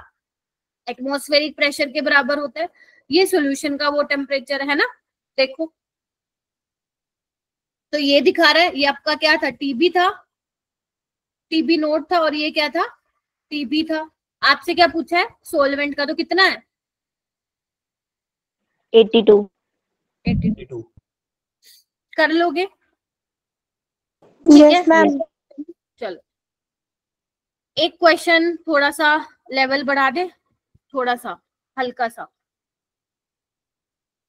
एटमॉस्फेरिक प्रेशर के बराबर होता है। ये सॉल्यूशन का वो टेम्परेचर है ना, देखो। तो ये दिखा रहा है, ये आपका क्या था? टीबी था, टीबी नोट था, और ये क्या था? टीबी था। आपसे क्या पूछा है? सॉल्वेंट का, तो कितना है? 82। 82। कर लोगे? Yes ma'am. चलो, एक क्वेश्चन थोड़ा सा लेवल बढ़ा दे, थोड़ा सा हल्का सा।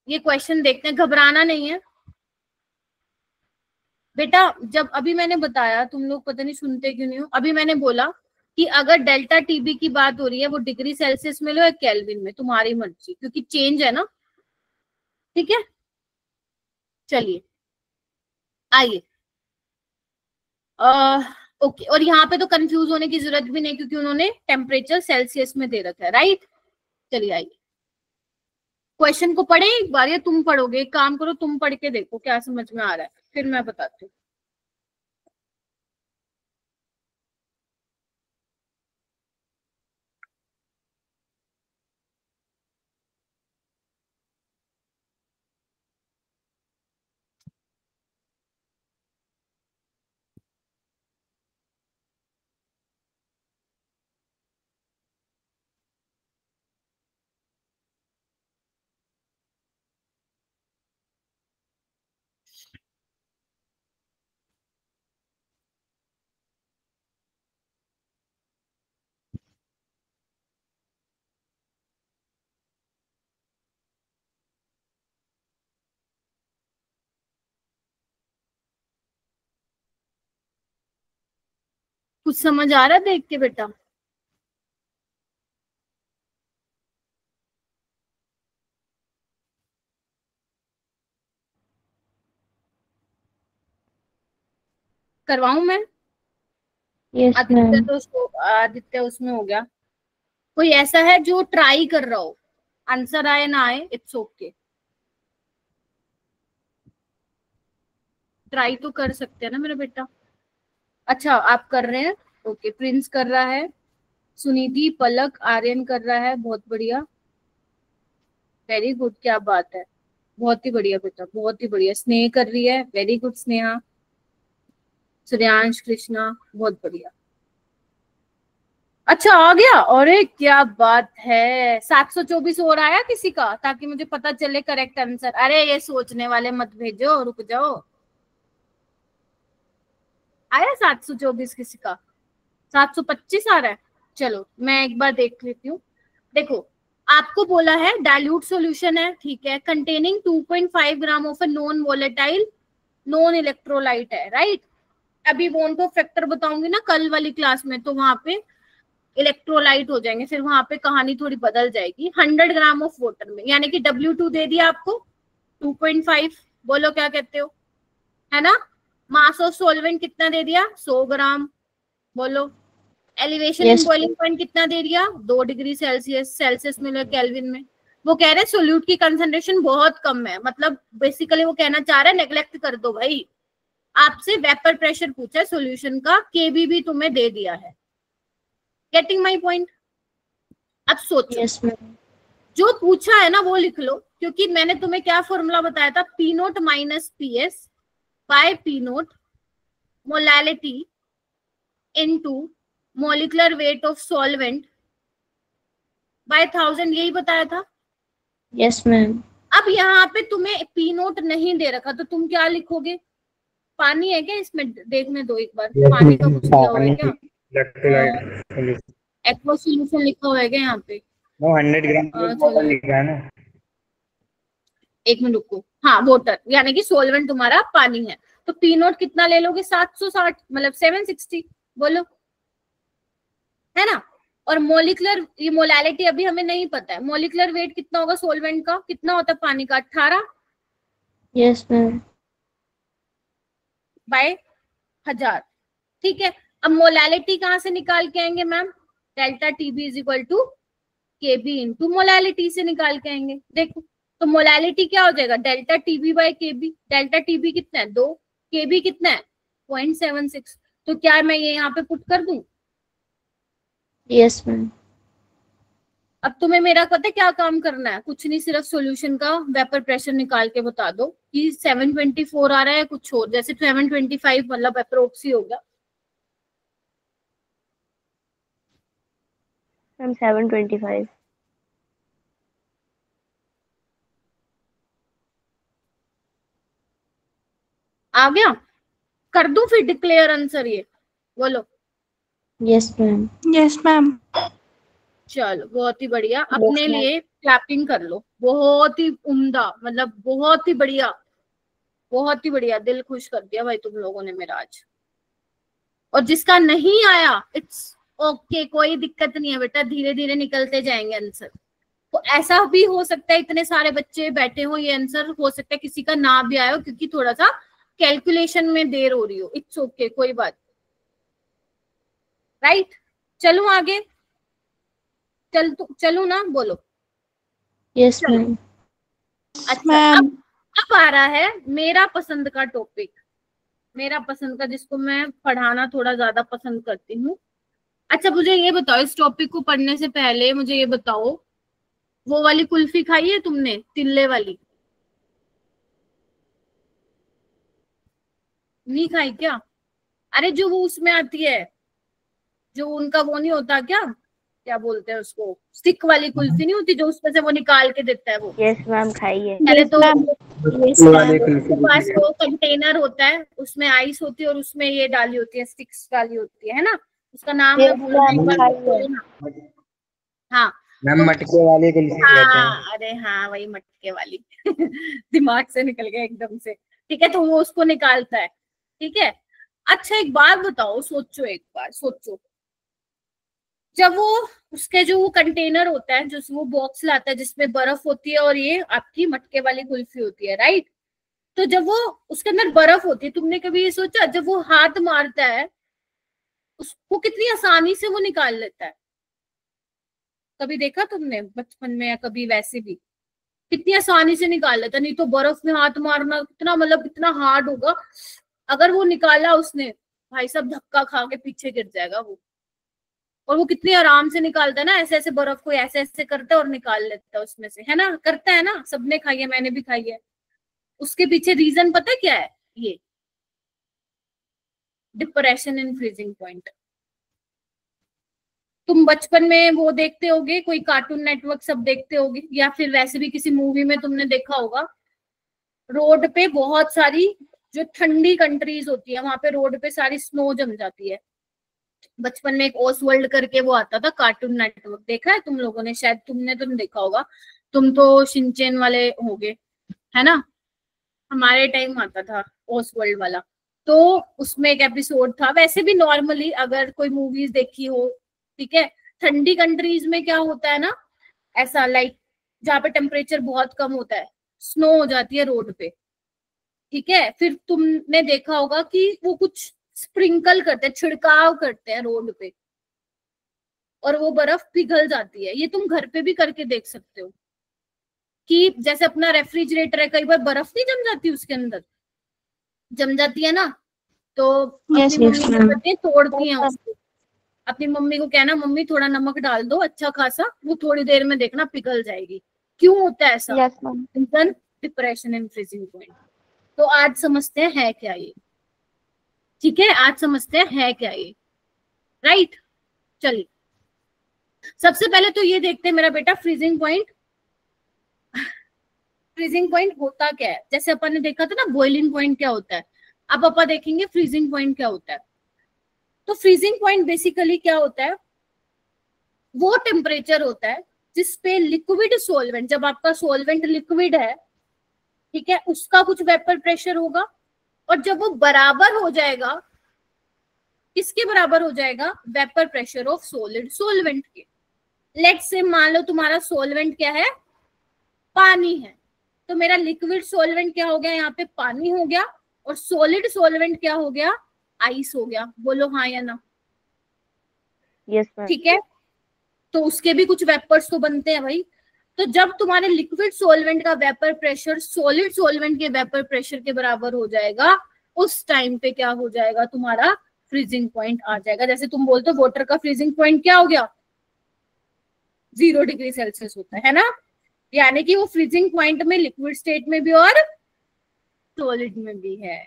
ये क्वेश्चन देखते हैं, घबराना नहीं है बेटा। जब अभी मैंने बताया, तुम लोग पता नहीं सुनते क्यों नहीं हो। अभी मैंने बोला कि अगर डेल्टा टीबी की बात हो रही है, वो डिग्री सेल्सियस में लो या केल्विन में, तुम्हारी मर्जी, क्योंकि चेंज है ना, ठीक है। चलिए आइए, ओके। और यहाँ पे तो कंफ्यूज होने की जरूरत भी नहीं, क्योंकि उन्होंने टेम्परेचर सेल्सियस में दे रखा है, राइट। चलिए आइए, क्वेश्चन को पढ़े एक बार, या तुम पढ़ोगे? एक काम करो, तुम पढ़ के देखो क्या समझ में आ रहा है, फिर मैं बताती हूँ। कुछ समझ आ रहा है देख के बेटा? करवाऊं मैं? Yes Aditya ma'am. तो आदित्य उसमें हो गया। कोई ऐसा है जो ट्राई कर रहा हो? आंसर आए ना आए, इट्स ओके, ट्राई तो कर सकते हैं ना मेरा बेटा। अच्छा, आप कर रहे हैं, ओके। प्रिंस कर रहा है, सुनिधि, पलक, आर्यन कर रहा है, बहुत बढ़िया, वेरी गुड, क्या बात है, बहुत ही बढ़िया बेटा, बहुत ही बढ़िया। स्नेह कर रही है, वेरी गुड स्नेहा। सूर्यांश, कृष्णा, बहुत बढ़िया। अच्छा आ गया, अरे क्या बात है। 724 और आया किसी का, ताकि मुझे पता चले करेक्ट आंसर। अरे ये सोचने वाले मत भेजो, रुक जाओ। आया 724 किसी का? 725 आ रहा है। चलो मैं एक बार देख लेती हूँ। देखो, आपको बोला है डाइल्यूट सॉल्यूशन है, ठीक है, containing 2.5 gram of a non volatile non electrolyte है, राइट। अभी वोंटो फैक्टर बताऊंगी ना कल वाली क्लास में, तो वहां पे इलेक्ट्रोलाइट हो जाएंगे, फिर वहां पे कहानी थोड़ी बदल जाएगी। 100 ग्राम ऑफ वाटर में, यानी कि W2 दे दिया आपको, 2.5, बोलो क्या कहते हो, है ना। मास ऑफ सॉल्वेंट कितना दे दिया? 100 ग्राम, बोलो। Elevation in Yes. Boiling point कितना दे दिया? 2 डिग्री सेल्सियस, सेल्सियस में केल्विन में। वो कह रहे हैं सोल्यूट की कंसंट्रेशन बहुत कम है, मतलब बेसिकली वो कहना चाह रहा है नेग्लेक्ट कर दो भाई। आपसे वेपर प्रेशर पूछा है सॉल्यूशन का, केबी भी तुम्हें दे दिया है। Getting my point? अब सोचो, यस मैम। जो पूछा है ना वो लिख लो, क्योंकि मैंने तुम्हें क्या फॉर्मूला बताया था? P nought minus P S by P nought molality into molecular weight of solvent by 1000, यही बताया था। Yes ma'am. अब यहाँ पे तुम्हें पी नोट नहीं दे रखा, तो तुम क्या लिखोगे? पानी है क्या इसमें? देखने दो एक बार, पानी का कुछ लिखा हुआ है क्या? एक्वा सॉल्यूशन लिखा हुआ है क्या यहाँ पे? 100 ग्राम वाटर लिखा है ना। एक मिनट रुको, हाँ वाटर, यानी कि सोलवेंट तुम्हारा पानी है। तो पी नोट कितना ले लोगे? 760, मतलब 760, बोलो, है ना। और मोलिकुलर, ये मोलैलिटी अभी हमें नहीं पता है। मोलिकुलर वेट कितना होगा सोलवेंट का, कितना होता है पानी का, 18 Yes, ma'am. बाय 1000। ठीक है, अब मोलैलिटी कहाँ से निकाल के आएंगे ma'am? Delta TB is equal to KB into molality से निकाल के आएंगे। देखो तो मोलैलिटी क्या हो जाएगा, डेल्टा टीबी बाय केबी। डेल्टा टीबी कितना है 2, केबी कितना है 0.76। तो क्या मैं ये यहाँ पे पुट कर दूं? Yes, ma'am. अब तुम्हें मेरा पता है क्या काम करना है, कुछ नहीं, सिर्फ सॉल्यूशन का वेपर प्रेशर निकाल के बता दो कि 724 आ रहा है कुछ और, जैसे 725 मतलब अप्रोक्स ही होगा। I'm 725. आ गया? कर दूं फिर डिक्लेयर आंसर, ये बोलो। Yes, ma'am. Yes, ma'am. चलो बहुत ही बढ़िया, अपने लिए क्लैपिंग कर लो। बहुत ही उम्दा, मतलब बहुत ही बढ़िया, बहुत ही बढ़िया। दिल खुश कर दिया भाई तुम लोगों ने मेरा आज। और जिसका नहीं आया इट्स ओके, कोई दिक्कत नहीं है बेटा, धीरे धीरे निकलते जाएंगे आंसर। तो ऐसा भी हो सकता है इतने सारे बच्चे बैठे हो, ये आंसर हो सकता है किसी का ना भी आया हो क्योंकि थोड़ा सा कैलकुलेशन में देर हो रही हो। इट्स ओके, कोई बात। राइट, चलूं आगे? चलूं ना, बोलो। Yes, ma'am. अच्छा, अब आ रहा है मेरा पसंद का टॉपिक, मेरा पसंद का, जिसको मैं पढ़ाना थोड़ा ज्यादा पसंद करती हूँ। अच्छा मुझे ये बताओ, इस टॉपिक को पढ़ने से पहले मुझे ये बताओ, वो वाली कुल्फी खाई है तुमने, तिल्ले वाली? नहीं खाई क्या? अरे जो वो उसमें आती है, जो उनका वो नहीं होता क्या बोलते हैं उसको, स्टिक वाली कुल्फी नहीं होती जो उसमें से वो निकाल के देता है वो? Yes, ma'am. खाइए. पहले तो Yes, वाले ma'am. कुल्फी उसके पास वो कंटेनर होता है, उसमें आइस होती है और उसमें ये डाली होती है, स्टिक्स डाली होती है ना? उसका नाम मैं भूल गई, एक बार बोलो ना। हाँ मैम, मटके वाले कुल्फी कहते हैं। हाँ, अरे हाँ वही मटके वाली दिमाग से निकल गया एकदम से। ठीक है, तो वो उसको निकालता है। ठीक है, अच्छा एक बात बताओ, सोचो एक बार, सोचो, जब वो उसके जो वो कंटेनर होता है, जो वो बॉक्स लाता है जिसमें बर्फ होती है और ये आपकी मटके वाली कुल्फी होती है, राइट? तो जब वो उसके अंदर बर्फ होती है, तुमने कभी ये सोचा जब वो हाथ मारता है उसको कितनी आसानी से वो निकाल लेता है? कभी देखा तुमने बचपन में या कभी वैसे भी? कितनी आसानी से निकाल लेता। नहीं तो बर्फ में हाथ मारना कितना, मतलब कितना हार्ड होगा। अगर वो निकाला उसने, भाई साहब धक्का खा के पीछे गिर जाएगा वो। और वो कितनी आराम से निकालता है ना, ऐसे ऐसे बर्फ को ऐसे ऐसे करता है और निकाल लेता है उसमें से, है ना? करता है ना, सबने खाई है, मैंने भी खाई है। उसके पीछे रीजन पता क्या है? ये डिप्रेशन इन फ्रीजिंग पॉइंट। तुम बचपन में वो देखते होगे, कोई कार्टून नेटवर्क सब देखते होगे, या फिर वैसे भी किसी मूवी में तुमने देखा होगा, रोड पे बहुत सारी जो ठंडी कंट्रीज होती है वहां पे रोड पे सारी स्नो जम जाती है। बचपन में एक ओसवर्ल्ड करके वो आता था कार्टून नेटवर्क, देखा है तुम लोगों ने? शायद तुमने तो नहीं देखा होगा, तुम तो शिनचैन वाले होगे, है ना? हमारे टाइम आता था ओसवर्ल्ड वाला। तो उसमें एक एपिसोड था, वैसे भी नॉर्मली अगर कोई मूवीज देखी हो, ठीक है, ठंडी कंट्रीज में क्या होता है ना, ऐसा लाइक जहाँ पे टेम्परेचर बहुत कम होता है, स्नो हो जाती है रोड पे। ठीक है, फिर तुमने देखा होगा कि वो कुछ स्प्रिंकल करते हैं, छिड़काव करते हैं रोड पे, और वो बर्फ पिघल जाती है। ये तुम घर पे भी करके देख सकते हो कि जैसे अपना रेफ्रिजरेटर है, कई बार बर्फ नहीं जम जाती उसके अंदर, जम जाती है ना, तो अपनी मम्मी क्या करती है, तोड़ती है उसको। अपनी मम्मी को कहना मम्मी थोड़ा नमक डाल दो अच्छा खासा, वो थोड़ी देर में देखना पिघल जाएगी। क्यों होता है ऐसा? Reason depression and freezing point. तो आज समझते हैं है क्या ये। ठीक है, आज समझते हैं है क्या ये, राइट? चलिए सबसे पहले तो ये देखते हैं मेरा बेटा, फ्रीजिंग पॉइंट। फ्रीजिंग पॉइंट होता क्या है? जैसे अपन ने देखा था ना बॉइलिंग पॉइंट क्या होता है, अब अपन देखेंगे फ्रीजिंग पॉइंट क्या होता है। तो फ्रीजिंग पॉइंट बेसिकली क्या होता है, वो टेम्परेचर होता है जिसपे लिक्विड सोलवेंट, जब आपका सोलवेंट लिक्विड है, ठीक है, उसका कुछ वेपर प्रेशर होगा, और जब वो बराबर हो जाएगा किसके बराबर हो जाएगा? Vapour pressure of solid solvent के। लेट्स से मान लो तुम्हारा सॉल्वेंट क्या है? पानी है। तो मेरा लिक्विड सॉल्वेंट क्या हो गया? यहाँ पे पानी हो गया, और सॉलिड सॉल्वेंट क्या हो गया? आइस हो गया। बोलो हाँ या ना। Yes ma'am. ठीक है, तो उसके भी कुछ वेपर्स तो बनते हैं भाई। तो जब तुम्हारे लिक्विड सॉल्वेंट का वेपर प्रेशर सॉलिड सॉल्वेंट के वेपर प्रेशर के बराबर हो जाएगा, उस टाइम पे क्या हो जाएगा? तुम्हारा फ्रीजिंग पॉइंट आ जाएगा। जैसे तुम बोलते हो वाटर का फ्रीजिंग पॉइंट क्या हो गया? 0 डिग्री सेल्सियस होता है ना। यानी कि वो फ्रीजिंग पॉइंट में लिक्विड स्टेट में भी और सॉलिड में भी है।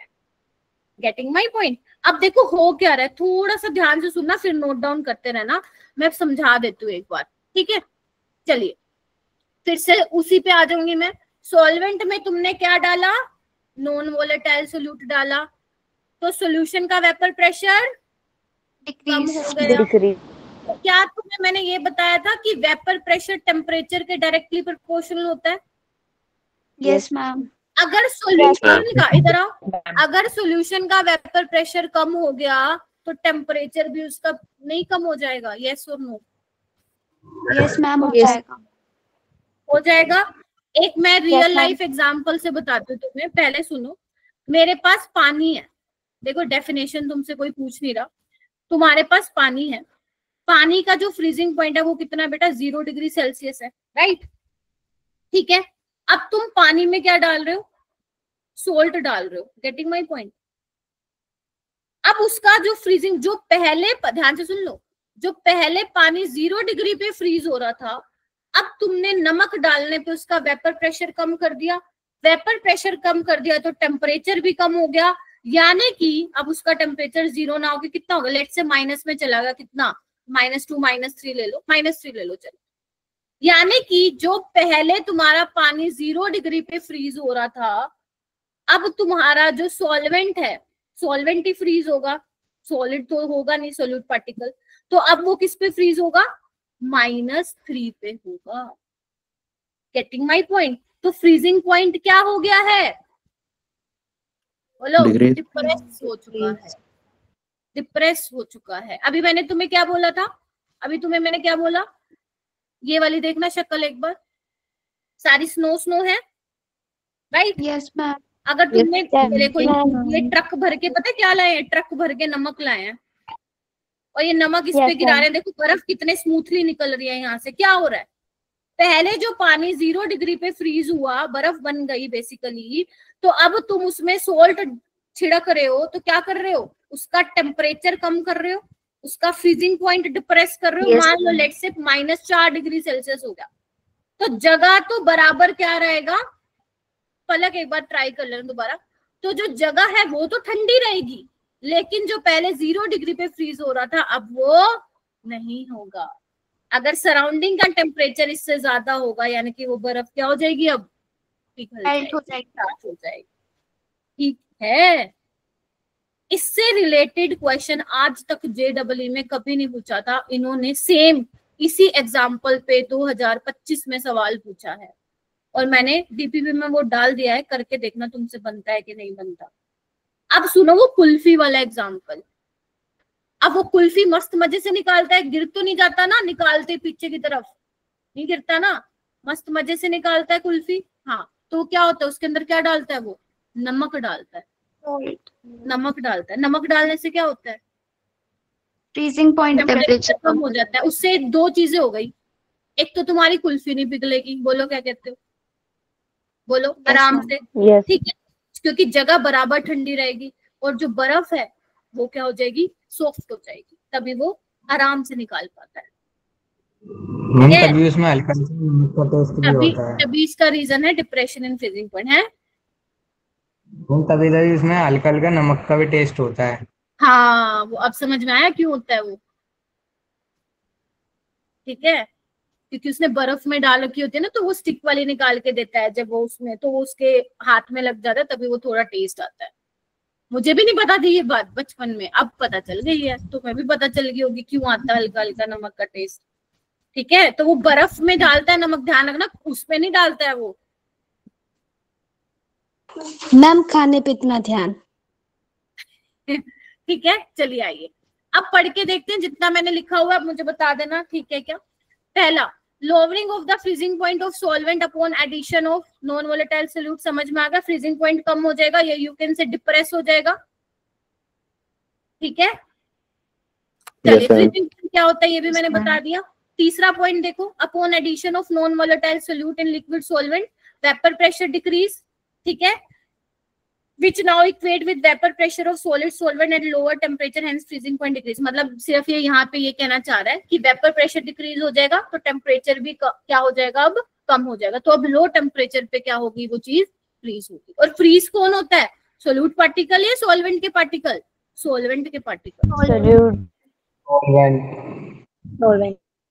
Getting my point? अब देखो हो क्या रहा है, थोड़ा सा ध्यान से सुनना, फिर नोट डाउन करते रहना, मैं समझा देती हूँ एक बार। ठीक है, चलिए फिर से उसी पे आ जाऊंगी मैं। सॉल्वेंट में तुमने क्या डाला? नॉन वोलेटाइल सोल्यूट डाला, तो सॉल्यूशन का वेपर प्रेशर कम हो गया। डिक्रीज। क्या तुम्हें मैंने ये बताया था कि वेपर प्रेशर टेम्परेचर के डायरेक्टली प्रोपोर्शनल होता है? Yes ma'am. अगर सॉल्यूशन का, इधर आओ, अगर सॉल्यूशन का वेपर प्रेशर कम हो गया तो टेम्परेचर भी उसका नहीं कम हो जाएगा? यस और नो? यस मैम, हो जाएगा। हो जाएगा। एक मैं रियल लाइफ एग्जांपल से बताती हूँ तुम्हें, पहले सुनो। मेरे पास पानी है, देखो डेफिनेशन तुमसे कोई पूछ नहीं रहा, तुम्हारे पास पानी है। पानी का जो फ्रीजिंग पॉइंट है वो कितना है बेटा? 0 डिग्री सेल्सियस है, राइट? ठीक है, अब तुम पानी में क्या डाल रहे हो? सोल्ट डाल रहे हो। Getting my point? अब उसका जो फ्रीजिंग, जो पहले, ध्यान से सुन लो, जो पहले पानी 0 डिग्री पे फ्रीज हो रहा था, अब तुमने नमक डालने पे उसका वेपर प्रेशर कम कर दिया। वेपर प्रेशर कम कर दिया तो टेम्परेचर भी कम हो गया, यानी कि अब उसका टेम्परेचर 0 ना होकर कितना होगा? लेट से माइनस में चला गया, कितना? -2 -3 ले लो, -3 ले लो, चलो। यानी कि जो पहले तुम्हारा पानी 0 डिग्री पे फ्रीज हो रहा था, अब तुम्हारा जो सॉल्वेंट है, सॉल्वेंट ही फ्रीज होगा, सॉलिड तो होगा नहीं, सॉल्यूट पार्टिकल। तो अब वो किस पे फ्रीज होगा? -3 पे होगा। Getting my point? तो फ्रीजिंग पॉइंट क्या हो गया है? बोलो। डिप्रेस हो चुका है, डिप्रेस हो चुका है। अभी मैंने तुम्हें क्या बोला था? अभी तुम्हें मैंने क्या बोला? ये वाली देखना शक्ल एक बार, सारी स्नो स्नो है, राइट? Yes ma'am. अगर तुमने देखो ये ट्रक भर के, पता है क्या लाए हैं? ट्रक भर के नमक लाए हैं, और ये नमक इस पे गिरा रहे हैं। देखो बर्फ कितने स्मूथली निकल रही है यहाँ से। क्या हो रहा है? पहले जो पानी 0 डिग्री पे फ्रीज हुआ, बर्फ बन गई बेसिकली, तो अब तुम उसमें सोल्ट छिड़क रहे हो, तो क्या कर रहे हो? उसका टेम्परेचर कम कर रहे हो, उसका फ्रीजिंग पॉइंट डिप्रेस कर रहे हो। मान लो लेट से -4 डिग्री सेल्सियस हो गया, तो जगह तो बराबर क्या रहेगा? पलक एक बार ट्राई कर लेना दोबारा। तो जो जगह है वो तो ठंडी रहेगी, लेकिन जो पहले 0 डिग्री पे फ्रीज हो रहा था अब वो नहीं होगा। अगर सराउंडिंग का टेम्परेचर इससे ज्यादा होगा, यानी कि वो बर्फ क्या हो जाएगी? अब मेल्ट हो जाएगी। ठीक है, इससे रिलेटेड क्वेश्चन आज तक JEE में कभी नहीं पूछा था। इन्होंने सेम इसी एग्जाम्पल पे 2025 में सवाल पूछा है, और मैंने DPP में वो डाल दिया है, करके देखना तुमसे बनता है कि नहीं बनता। अब सुनो वो कुल्फी वाला एग्जाम्पल। अब वो कुल्फी मस्त मजे से निकालता है, गिर तो नहीं जाता ना, निकालते पीछे की तरफ नहीं गिरता ना, मस्त मजे से निकालता है कुल्फी। हाँ, तो क्या होता है उसके अंदर? क्या डालता है वो? नमक डालता है। नमक डालता है। नमक डालने से क्या होता है? फ्रीजिंग पॉइंट टेम्परेचर कम हो जाता है। उससे 2 चीजें हो गई, एक तो तुम्हारी कुल्फी नहीं पिघलेगी, बोलो क्या कहते हो? बोलो आराम से, ठीक है, क्योंकि जगह बराबर ठंडी रहेगी, और जो बर्फ है वो क्या हो जाएगी? सॉफ्ट हो जाएगी, तभी वो आराम से निकाल पाता है। तभी उसमें हल्का सा नमक का टेस्ट भी होता है। तभी इसका रीजन है डिप्रेशन इन फ्रीजिंग पॉइंट है। तभी उसमें हल्का हल्का नमक का भी टेस्ट होता है। हाँ, वो अब समझ में आया क्यों होता है वो? ठीक है, क्योंकि उसने बर्फ में डाल रखी होती है ना, तो वो स्टिक वाली निकाल के देता है जब वो उसमें, तो वो उसके हाथ में लग जाता है, तभी वो थोड़ा टेस्ट आता है। मुझे भी नहीं पता थी ये बात बचपन में, अब पता चल गई है, तुम्हें भी पता चल गई होगी क्यों आता है हल्का हल्का नमक का टेस्ट। ठीक है, तो वो बर्फ में डालता है नमक, ध्यान रखना, उसमें नहीं डालता है वो। मैम खाने पे इतना ध्यान। ठीक है, चलिए आइए। अब पढ़ के देखते हैं, जितना मैंने लिखा हुआ है मुझे बता देना, ठीक है क्या। पहला, lowering of the freezing point of solvent upon addition of non volatile solute, समझ में आ गया। फ्रीजिंग पॉइंट कम हो जाएगा, ये यू कैन से डिप्रेस हो जाएगा, ठीक है। चलिए फ्रीजिंग पॉइंट क्या होता है ये भी मैंने बता दिया। तीसरा पॉइंट देखो, upon addition of non volatile solute in liquid solvent vapour pressure decrease, ठीक है, which now equate with vapor pressure of solid solvent at lower temperature, hence freezing point decrease। मतलब सिर्फ ये यहाँ पे ये कहना चाह रहा है कि वेपर प्रेशर डिक्रीज हो जाएगा तो टेम्परेचर भी क्या हो जाएगा, अब कम हो जाएगा। तो अब लो टेम्परेचर पे क्या होगी, वो चीज फ्रीज होगी। और फ्रीज कौन होता है, सोल्यूट पार्टिकल या सॉल्वेंट के पार्टिकल, सॉल्वेंट के पार्टिकल,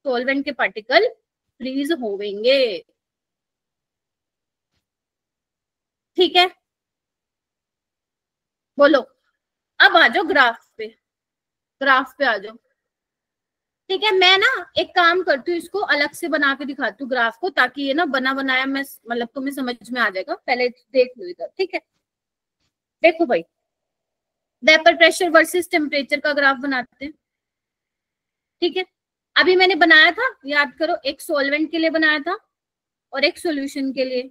सॉल्वेंट के पार्टिकल फ्रीज होंगे, ठीक है। बोलो, अब आ जाओ ग्राफ पे, ग्राफ पे आ जाओ, ठीक है। मैं ना एक काम करती हूँ, इसको अलग से बना के दिखाती हूँ ग्राफ को, ताकि ये ना बना बनाया मैं मतलब तुम्हें समझ में आ जाएगा। पहले देख लो इधर, ठीक है। देखो भाई, वेपर प्रेशर वर्सेस टेम्परेचर का ग्राफ बनाते हैं, ठीक है। अभी मैंने बनाया था, याद करो, एक सॉल्वेंट के लिए बनाया था और एक सॉल्यूशन के लिए।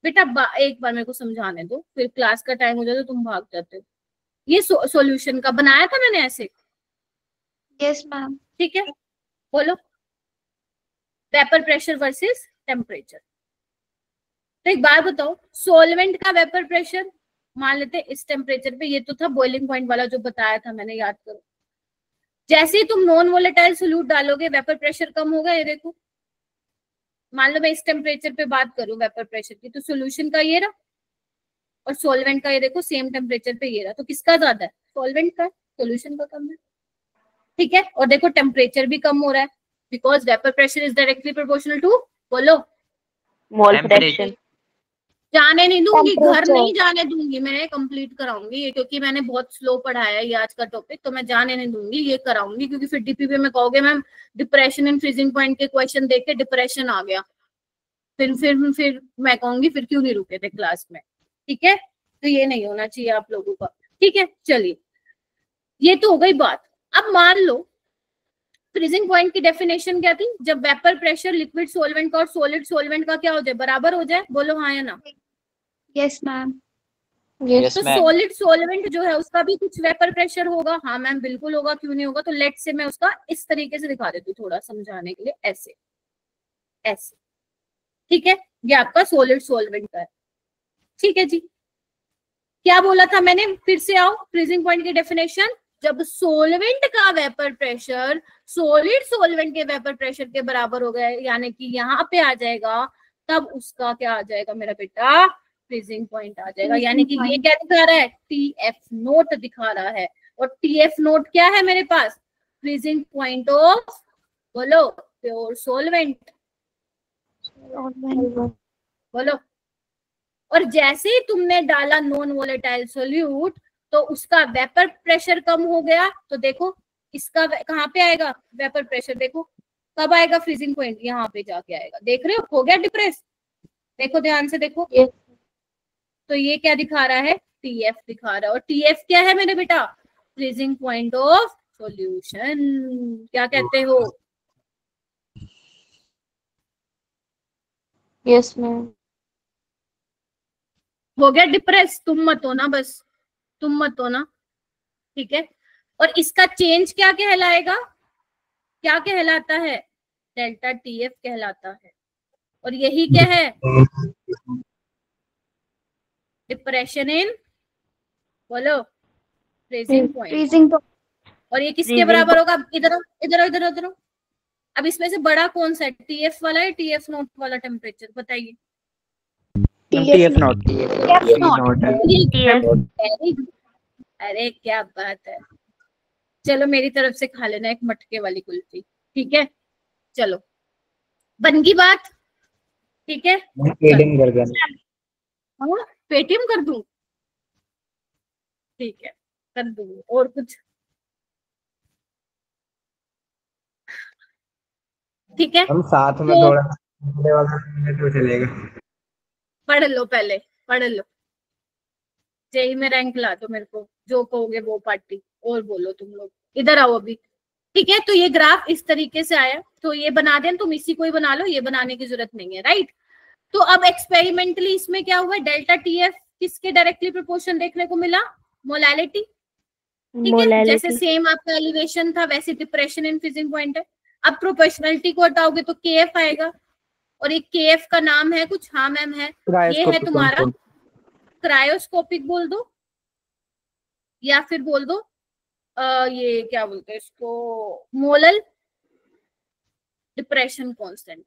बेटा एक बार मेरे को समझाने दो, फिर क्लास का टाइम हो जाए तो तुम भाग जाते हो। ये सॉल्यूशन का बनाया था मैंने ऐसे, यस मैम, ठीक है। बोलो, वेपर प्रेशर वर्सेस टेम्परेचर। तो एक बार बताओ, सॉल्वेंट का वेपर प्रेशर मान लेते हैं इस टेम्परेचर पे, ये तो था बॉइलिंग पॉइंट वाला जो बताया था मैंने, याद करो। जैसे ही तुम नॉन वोलेटाइल सोल्यूट डालोगे वेपर प्रेशर कम होगा, ये देखो। मान लो मैं इस टेम्परेचर पे बात करूं वेपर प्रेशर की, तो सॉल्यूशन का ये रहा और सॉल्वेंट का ये देखो सेम टेम्परेचर पे ये रहा, तो किसका ज्यादा है, सॉल्वेंट का, सॉल्यूशन का कम है, ठीक है। और देखो टेम्परेचर भी कम हो रहा है, because vapour pressure is directly proportional to, बोलो, मोल फ्रैक्शन। जाने नहीं दूंगी, घर नहीं जाने दूंगी, मैं कंप्लीट कराऊंगी ये, क्योंकि मैंने बहुत स्लो पढ़ाया है ये आज का टॉपिक, तो मैं जाने नहीं दूंगी, ये कराऊंगी। क्योंकि फिर डीपीपी में कहोगे ma'am depression in freezing point के क्वेश्चन देख के डिप्रेशन आ गया, फिर मैं कहूंगी फिर क्यों नहीं रुके थे क्लास में, ठीक है। तो ये नहीं होना चाहिए आप लोगों का, ठीक है। चलिए, ये तो हो गई बात। अब मान लो फ्रीजिंग पॉइंट की डेफिनेशन क्या थी, जब वेपर प्रेशर लिक्विड सॉल्वेंट का और सॉलिड सॉल्वेंट का क्या हो जाए, बराबर हो जाए, बोलो हाँ या ना। यस मैम, तो सॉलिड सॉल्वेंट जो है उसका भी कुछ वेपर प्रेशर होगा, हाँ मैम बिल्कुल होगा, क्यों नहीं होगा। तो लेट से मैं उसका इस तरीके से दिखा देती हूँ थोड़ा समझाने के लिए, ऐसे ऐसे, ठीक है। ये आपका सॉलिड सॉल्वेंट का है, ठीक है जी। क्या बोला था मैंने, फिर से आओ, फ्रीजिंग पॉइंट की डेफिनेशन, जब सॉल्वेंट का वेपर प्रेशर सॉलिड सॉल्वेंट के वेपर प्रेशर के बराबर हो गया, यानी कि यहाँ पे आ जाएगा, तब उसका क्या आ जाएगा मेरा बेटा, फ्रीजिंग पॉइंट आ जाएगा। यानी कि ये क्या दिखा रहा है, TF नोट दिखा रहा है। और TF नोट क्या है मेरे पास, फ्रीजिंग पॉइंट ऑफ, बोलो, प्योर सॉल्वेंट, बोलो। और जैसे ही तुमने डाला नॉन वोलेटाइल सोल्यूट, तो उसका वेपर प्रेशर कम हो गया, तो देखो इसका कहाँ पे आएगा वेपर प्रेशर, देखो कब आएगा फ्रीजिंग पॉइंट, यहाँ पे जाके आएगा, देख रहे हो गया डिप्रेस, देखो ध्यान से देखो। तो ये क्या दिखा रहा है, TF दिखा रहा है। और TF क्या है मेरे बेटा, फ्रीजिंग पॉइंट ऑफ सॉल्यूशन, क्या कहते हो। यस मैम, हो गया डिप्रेस, तुम मत हो ना, बस तुम मत हो ना, ठीक है। और इसका चेंज क्या कहलाएगा, क्या कहलाता है, डेल्टा TF कहलाता है। और यही क्या है, डिप्रेशन इन, बोलो, फ्रीजिंग पॉइंट। और ये किसके बराबर होगा, इधर इधर इधर इधर। अब इसमें से बड़ा कौन सा है, TF वाला है TF नोट वाला टेम्परेचर, बताइए। TF not. अरे क्या बात है, चलो मेरी तरफ से खा लेना एक मटके वाली कुल्फी, ठीक है। चलो बन गई बात, ठीक है। पेटीएम कर दूं, ठीक है कर दूंगी। और कुछ, ठीक है। हम साथ में तो थोड़ा तो चलेगा। पढ़ लो, पहले पढ़ लो, जेई में रैंक ला दो मेरे को, जो कहोगे वो पार्टी, और बोलो तुम लोग, इधर आओ अभी। ठीक है, तो ये ग्राफ इस तरीके से आया, तो ये बना दें, तुम इसी को ही बना लो, ये बनाने की जरूरत नहीं है, राइट। तो अब एक्सपेरिमेंटली इसमें क्या हुआ, डेल्टा टीएफ किसके डायरेक्टली प्रोपोर्शन देखने को मिला, मोलालिटी। ठीक है, जैसे सेम आपका एलिवेशन था वैसे डिप्रेशन इन फ्रीजिंग पॉइंट है। अब प्रोपोर्शनलिटी को हटाओगे तो केएफ आएगा, और एक केएफ का नाम है कुछ, हाँ मैम है, ये है तुम्हारा क्रायोस्कोपिक बोल दो, या फिर बोल दो ये क्या बोलते हैं इसको, मोलल डिप्रेशन कांस्टेंट।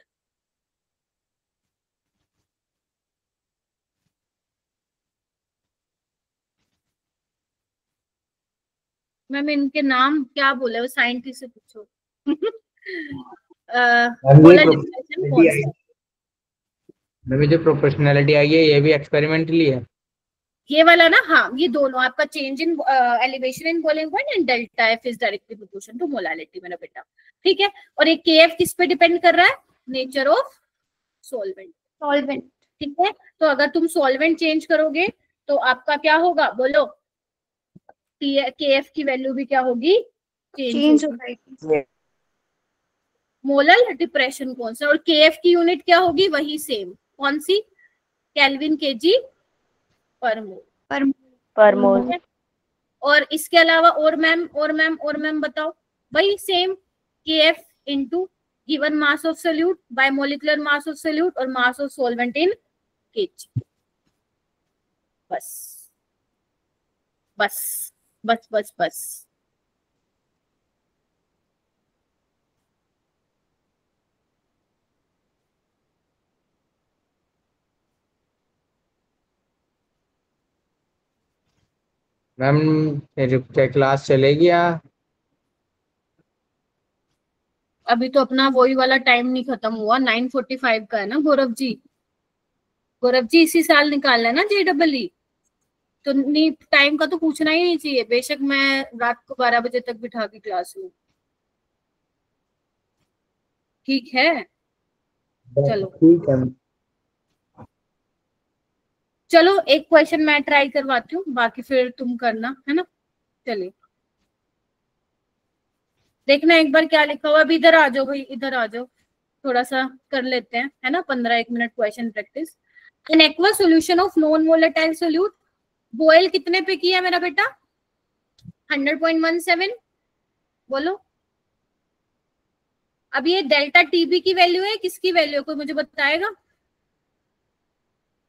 मैम इनके नाम क्या बोले, वो साइंटिस्ट से पूछो। Molal depression constant. मैम जो प्रोपोर्शनैलिटी आई है ये भी एक्सपेरिमेंटली है, ये वाला ना, हाँ ये दोनों आपका change in elevation in boiling point and delta F is directly proportional to molality मेरा बेटा। ठीक है, और एक केएफ किस पे डिपेंड कर रहा है, नेचर ऑफ सॉल्वेंट। सॉल्वेंट। ठीक है, तो अगर तुम सॉल्वेंट चेंज करोगे तो आपका क्या होगा, बोलो, केएफ की वैल्यू भी क्या होगी, चेंज हो जाएगी। मोलल डिप्रेशन कौन सा, और केएफ की यूनिट क्या होगी, वही सेम, कौन सी, केल्विन केजी पर मोल। पर मोल। और इसके अलावा और मैम बताओ, भाई same, KF into given mass of solute by molecular mass of solute और mass of solvent in KG. बस बस बस बस बस। मैम क्या क्लास चलेगी या? अभी तो अपना वही वाला टाइम नहीं खत्म हुआ, 9:45 का है ना गौरव जी। गौरव जी इसी साल निकालना है ना JEE, तो नहीं टाइम का तो पूछना ही नहीं चाहिए, बेशक मैं रात को 12 बजे तक बिठा के क्लास लूं। ठीक है, चलो ठीक है। चलो एक क्वेश्चन मैं ट्राई करवाती हूँ, बाकी फिर तुम करना, है ना। चलिए देखना एक बार क्या लिखा हुआ, अभी इधर आ जाओ भाई, इधर आ जाओ, थोड़ा सा कर लेते हैं, है ना, 15-1 minute question practice. In aqua solution of non volatile solute, boil कितने पे किया मेरा बेटा, 100.17, बोलो। अब ये डेल्टा टीबी की वैल्यू है, किसकी वैल्यू है, कोई मुझे बताएगा।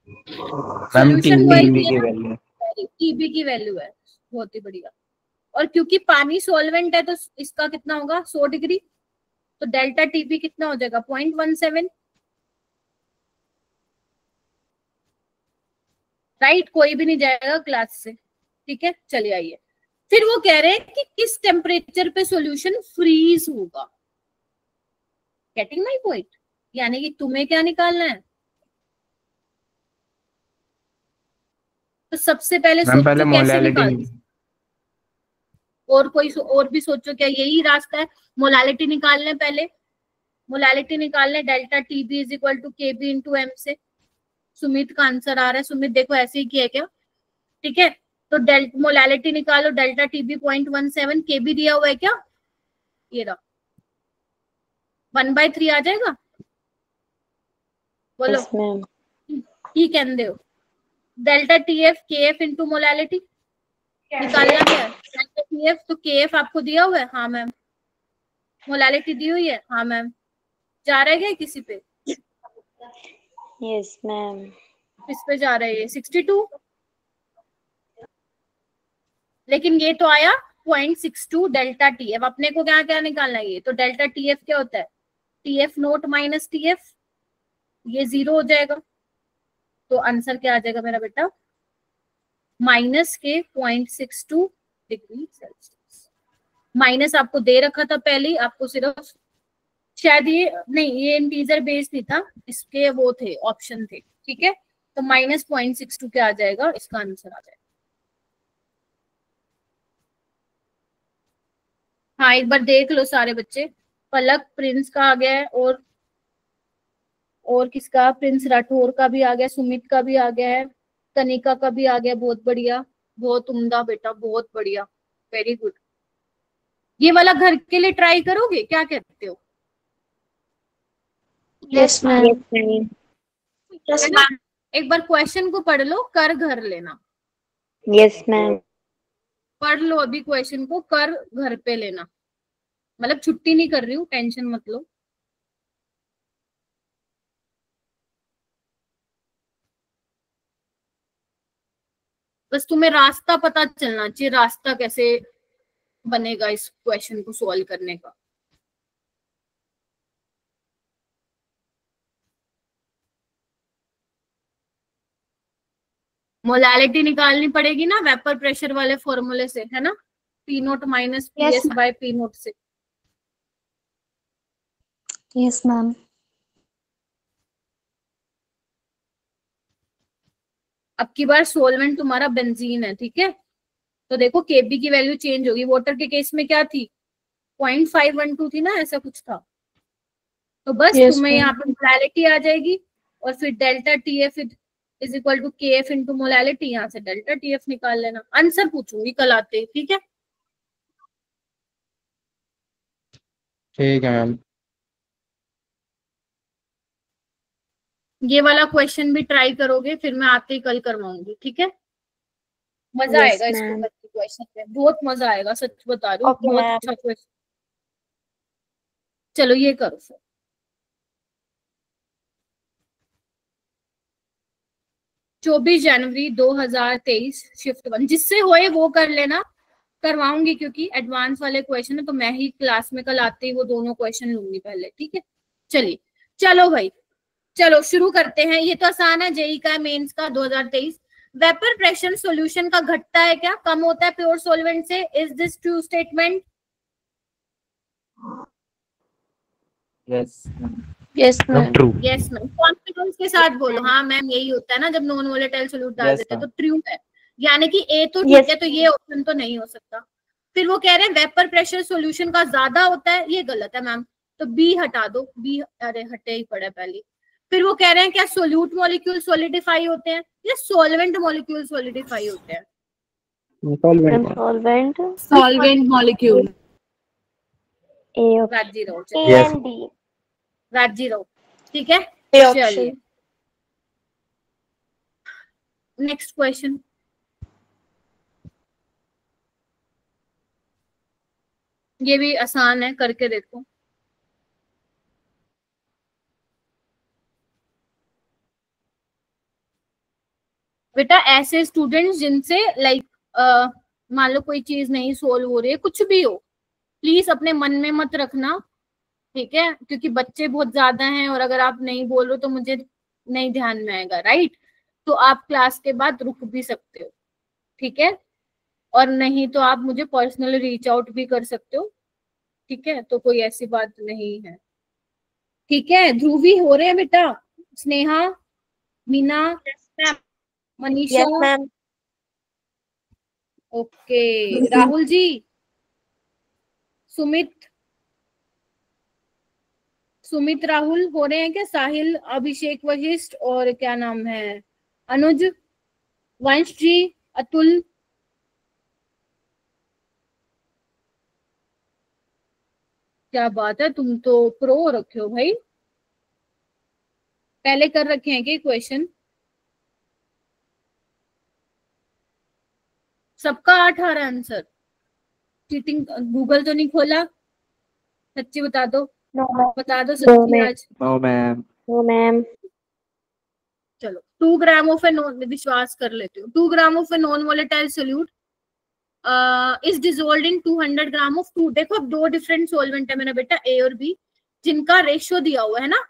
सोल्यूशन टीबी की वैल्यू है, टीबी की वैल्यू है, बहुत ही बढ़िया। और क्योंकि पानी सॉल्वेंट है तो इसका कितना होगा, 100 डिग्री, तो डेल्टा टीबी कितना हो जाएगा, 0.17, राइट। कोई भी नहीं जाएगा क्लास से, ठीक है। चलिए आइए, फिर वो कह रहे हैं कि किस टेम्परेचर पे सॉल्यूशन फ्रीज होगा। गेटिंग माय पॉइंट, यानी कि तुम्हें क्या निकालना है, तो सबसे पहले सोचो कैसे निकालना, और कोई और भी सोचो, क्या यही रास्ता है, मोलालिटी निकालने, पहले मोलालिटी निकालने, delta TB is equal to KB into M से। सुमित का आंसर आ रहा है, सुमित देखो ऐसे ही किया क्या, ठीक है। तो मोलालिटी निकालो, डेल्टा टीबी 0.17, केबी दिया हुआ है क्या, ये रहा, 1/3 आ जाएगा, बोलो। की कहते हो, delta TF KF into molality निकालना क्या, डेल्टा टीएफ तो केएफ आपको दिया हुआ है, हाँ मैम, मोलालिटी दी हुई है, हाँ मैम, जा रहा है क्या किसी पे, यस मैम, किस पे जा रहे हैं, 62, लेकिन ये तो आया 0.62 डेल्टा टीएफ। अपने को क्या क्या निकालना है, ये तो डेल्टा टीएफ क्या होता है, टीएफ नोट माइनस टीएफ, ये 0 हो जाएगा, तो आंसर क्या आ जाएगा मेरा बेटा, माइनस के 0.62 डिग्री सेल्सियस। माइनस आपको दे रखा था पहले ही, आपको सिर्फ शायद ये नहीं, ये इंटीजर बेस नहीं था, इसके वो थे ऑप्शन थे, ठीक है। तो माइनस 0.62 क्या आ जाएगा, इसका आंसर आ जाएगा। हाँ एक बार देख लो सारे बच्चे, पलक प्रिंस का आ गया है, और किसका, प्रिंस राठौर का भी आ गया, सुमित का भी आ गया है, कनिका का भी आ गया, बहुत बढ़िया, बहुत उम्दा बेटा, बहुत बढ़िया। Very good. ये वाला घर के लिए ट्राई करोगे, क्या कहते हो? Yes ma'am. यस है ना? एक बार क्वेश्चन को पढ़ लो, कर घर लेना। Yes ma'am. पढ़ लो अभी क्वेश्चन को, कर घर पे लेना। मतलब छुट्टी नहीं कर रही हूँ, टेंशन मत लो। बस तुम्हें रास्ता पता चलना चाहिए, रास्ता कैसे बनेगा इस क्वेश्चन को सॉल्व करने का। मोलालिटी निकालनी पड़ेगी ना वेपर प्रेशर वाले फॉर्मूले से, है ना? P nought minus P S by P nought से। Yes ma'am. अब की बार सोलवेंट तुम्हारा बेंजीन है, ठीक है? तो देखो केबी की वैल्यू चेंज होगी। वाटर के केस में क्या थी? 0.512 थी ना, ऐसा कुछ था। तो बस तुम्हें यहाँ पे मोलालिटी आ जाएगी और फिर delta T F is equal to K F into molality. यहाँ से डेल्टा टी एफ निकाल लेना। आंसर पूछूंगी कल आते, ठीक है? ठीक है मैम। ये वाला क्वेश्चन भी ट्राई करोगे, फिर मैं आते ही कल करवाऊंगी, ठीक है? मजा Yes, आएगा इसको ma'am. करके, क्वेश्चन में बहुत मजा आएगा, सच बता रही हूँ। Okay, बहुत ma'am. अच्छा क्वेश्चन। चलो ये करो फिर। चौबीस जनवरी 2023 शिफ्ट 1 जिससे होए वो कर लेना, करवाऊंगी क्योंकि एडवांस वाले क्वेश्चन है, तो मैं ही क्लास में कल आते ही वो दोनों क्वेश्चन लूंगी पहले, ठीक है? चलिए, चलो भाई, चलो शुरू करते हैं। ये तो आसान है, जेई का मेंस का 2023। वेपर प्रेशर सॉल्यूशन का घटता है क्या, कम होता है प्योर सॉल्वेंट से? Is this true statement? Yes yes ma'am. True. Yes ma'am. Confidence के साथ बोलो। हाँ मैम, यही होता है ना जब नॉन वोलेटाइल सॉल्यूट डाल Yes, देते हैं, तो ma'am. ट्रू है। यानी कि ए तो ठीक Yes. है, तो ये ऑप्शन तो नहीं हो सकता। फिर वो कह रहे हैं वेपर प्रेशर सॉल्यूशन का ज्यादा होता है, ये गलत है मैम, तो बी हटा दो। बी, अरे हटे ही पड़ा पहले। फिर वो कह रहे हैं क्या सोल्यूट मॉलिक्यूल सॉलिडिफाई होते हैं या सॉल्वेंट मॉलिक्यूल सॉलिडिफाई होते हैं? Solvent. Solvent molecule. A option. राजी रहो, A Yes. and D. राजी रहो, ठीक है? A चलिए option. Next question. ये भी आसान है, करके देखो। बेटा ऐसे स्टूडेंट्स जिनसे लाइक मान लो कोई चीज नहीं सोल्व हो रही है, कुछ भी हो, प्लीज अपने मन में मत रखना, ठीक है? क्योंकि बच्चे बहुत ज्यादा हैं और अगर आप नहीं बोल रहे तो मुझे नहीं ध्यान में आएगा, राइट? तो आप क्लास के बाद रुक भी सकते हो, ठीक है? और नहीं तो आप मुझे पर्सनली रीच आउट भी कर सकते हो, ठीक है? तो कोई ऐसी बात नहीं है, ठीक है? ध्रुवी हो रहे हैं बेटा, Sneha, Meena, Manisha, Yes, ma'am. Okay, Rahul ji, Sumit Rahul हो रहे हैं क्या? साहिल, अभिषेक वशिष्ठ और क्या नाम है, अनुज, वंश जी, अतुल, क्या बात है, तुम तो प्रो रखे हो भाई। पहले कर रखे हैं क्या क्वेश्चन? सबका 8 आ रहा है आंसर। चीटिंग, गूगल तो नहीं खोला? सच्ची बता दो, No, ma'am. बता दो सच्ची ma'am. आज। No ma'am. No, ma'am. चलो 2 ग्राम ऑफ ए नॉन, विश्वास कर लेती हूँ, 2 gram of a non volatile solute is dissolved in 200 gram of two. देखो अब दो डिफरेंट सोल्वेंट है मेरा बेटा, ए और बी, जिनका रेशियो दिया हुआ है ना,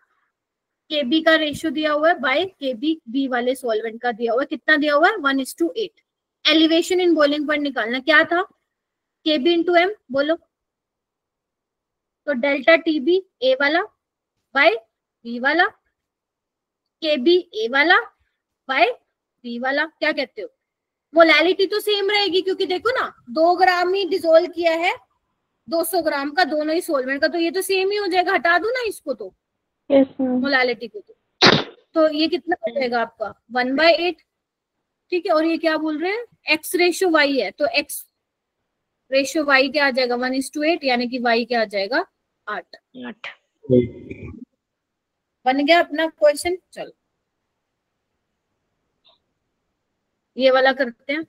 केबी का रेशियो दिया हुआ है बाय केबी, बी वाले सोल्वेंट का दिया हुआ है, कितना दिया हुआ है? 1:8। एलिवेशन इन बॉइलिंग पॉइंट निकालना, क्या था? केबी इंटू एम, बोलो। तो डेल्टा टीबी ए वाला बाय बी वाला, केबी ए वाला बाय बी वाला, क्या कहते हो? मोलालिटी तो सेम रहेगी क्योंकि देखो ना 2 ग्राम ही डिसोल्व किया है 200 ग्राम का, दोनों ही सोल्वेंट का, तो ये तो सेम ही हो जाएगा। हटा दो ना इसको तो, Yes, ma'am. मोलालिटी को तो ये कितना हो जाएगा आपका? 1/8, ठीक है? और ये क्या बोल रहे हैं? एक्स रेशियो वाई है, तो एक्स रेशियो y क्या आ जाएगा 1:8, यानी कि y क्या आ जाएगा 8। 8। बन गया अपना क्वेश्चन। चलो ये वाला करते हैं।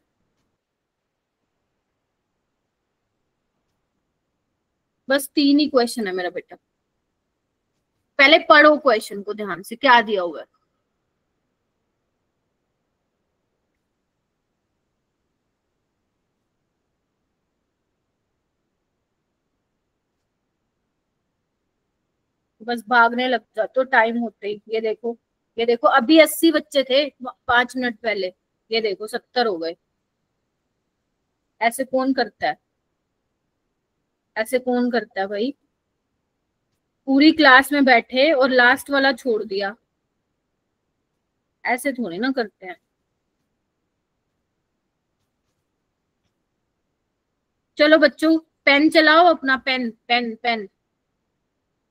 बस 3 ही क्वेश्चन है मेरा बेटा। पहले पढ़ो क्वेश्चन को ध्यान से, क्या दिया हुआ है। बस भागने लग जाते तो टाइम होते ही। ये देखो, ये देखो, अभी 80 बच्चे थे 5 मिनट पहले, ये देखो 70 हो गए। ऐसे कौन करता है? ऐसे कौन करता है भाई? पूरी क्लास में बैठे और लास्ट वाला छोड़ दिया, ऐसे थोड़ी ना करते हैं। चलो बच्चों, पेन चलाओ अपना, पेन पेन पेन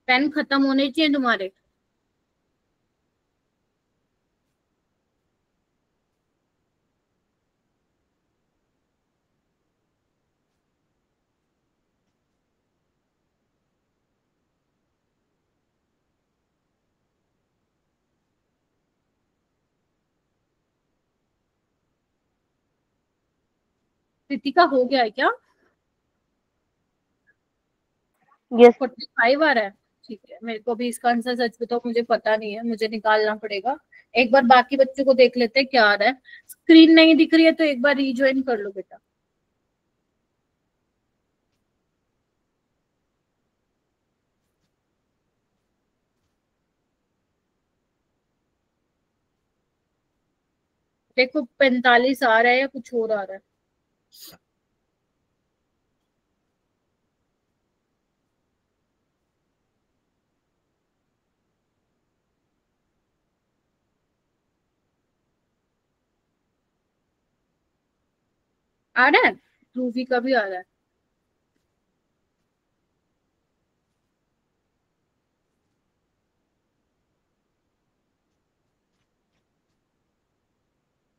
पेन खत्म होने चाहिए तुम्हारे। कृतिका हो गया है क्या? यस 45 आ रहा है। ठीक है, मेरे को भी इसका आंसर सच बताओ मुझे पता नहीं है, मुझे निकालना पड़ेगा। एक बार बाकी बच्चों को देख लेते हैं क्या आ रहा है। स्क्रीन नहीं दिख रही है तो एक बार रीज्वाइन कर लो बेटा। देखो 45 आ रहा है या कुछ और आ रहा है? आ रहा है, ध्रुवी का भी आ रहा है।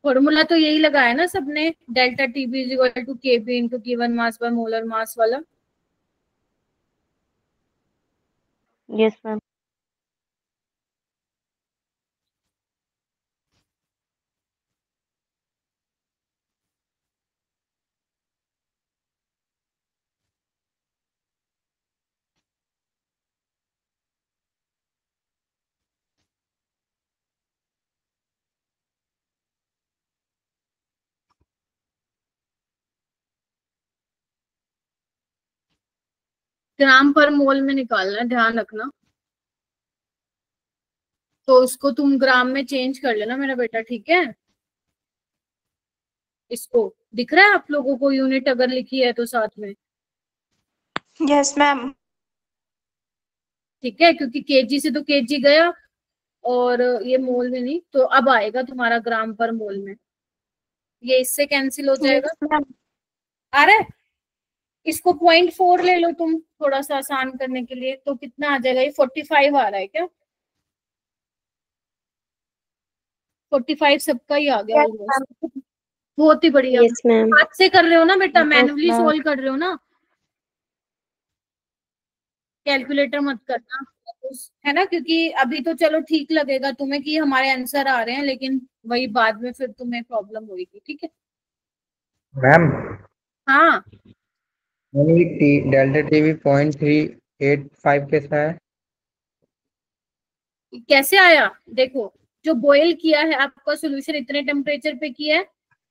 फॉर्मूला तो यही लगाया ना सबने, delta TB is equal to KB into given mass by molar mass वाला। Yes ma'am. ग्राम पर मोल में निकालना है, ध्यान रखना। तो उसको तुम ग्राम में चेंज कर लेना मेरा बेटा, ठीक है। इसको दिख रहा है आप लोगों को यूनिट अगर लिखी है तो साथ में? Yes ma'am. ठीक है, क्योंकि केजी से तो केजी गया और ये मोल में नहीं, तो अब आएगा तुम्हारा ग्राम पर मोल में। ये इससे कैंसिल हो जाएगा। Yes ma'am. आ रहा है? इसको 0.4 ले लो तुम, थोड़ा सा आसान करने के लिए। तो कितना आ जाएगा? ये 45 आ रहा है क्या? 45 सबका ही आ गया यस ऑलमोस्ट। बहुत ही बढ़िया। Yes ma'am. हाथ से कर रहे हो ना बेटा, यस मैनुअली मैम। सोल्व कर रहे हो ना, कैलकुलेटर मत करना, है ना। क्योंकि अभी तो चलो ठीक लगेगा तुम्हें कि हमारे आंसर आ रहे हैं, लेकिन वही बाद में फिर तुम्हें प्रॉब्लम होगी, ठीक है। मैम हाँ, डेल्टा टीवी 0.385 कैसा है? कैसे आया? देखो, जो बॉयल किया है आपका सोल्यूशन इतने टेम्परेचर पे किया है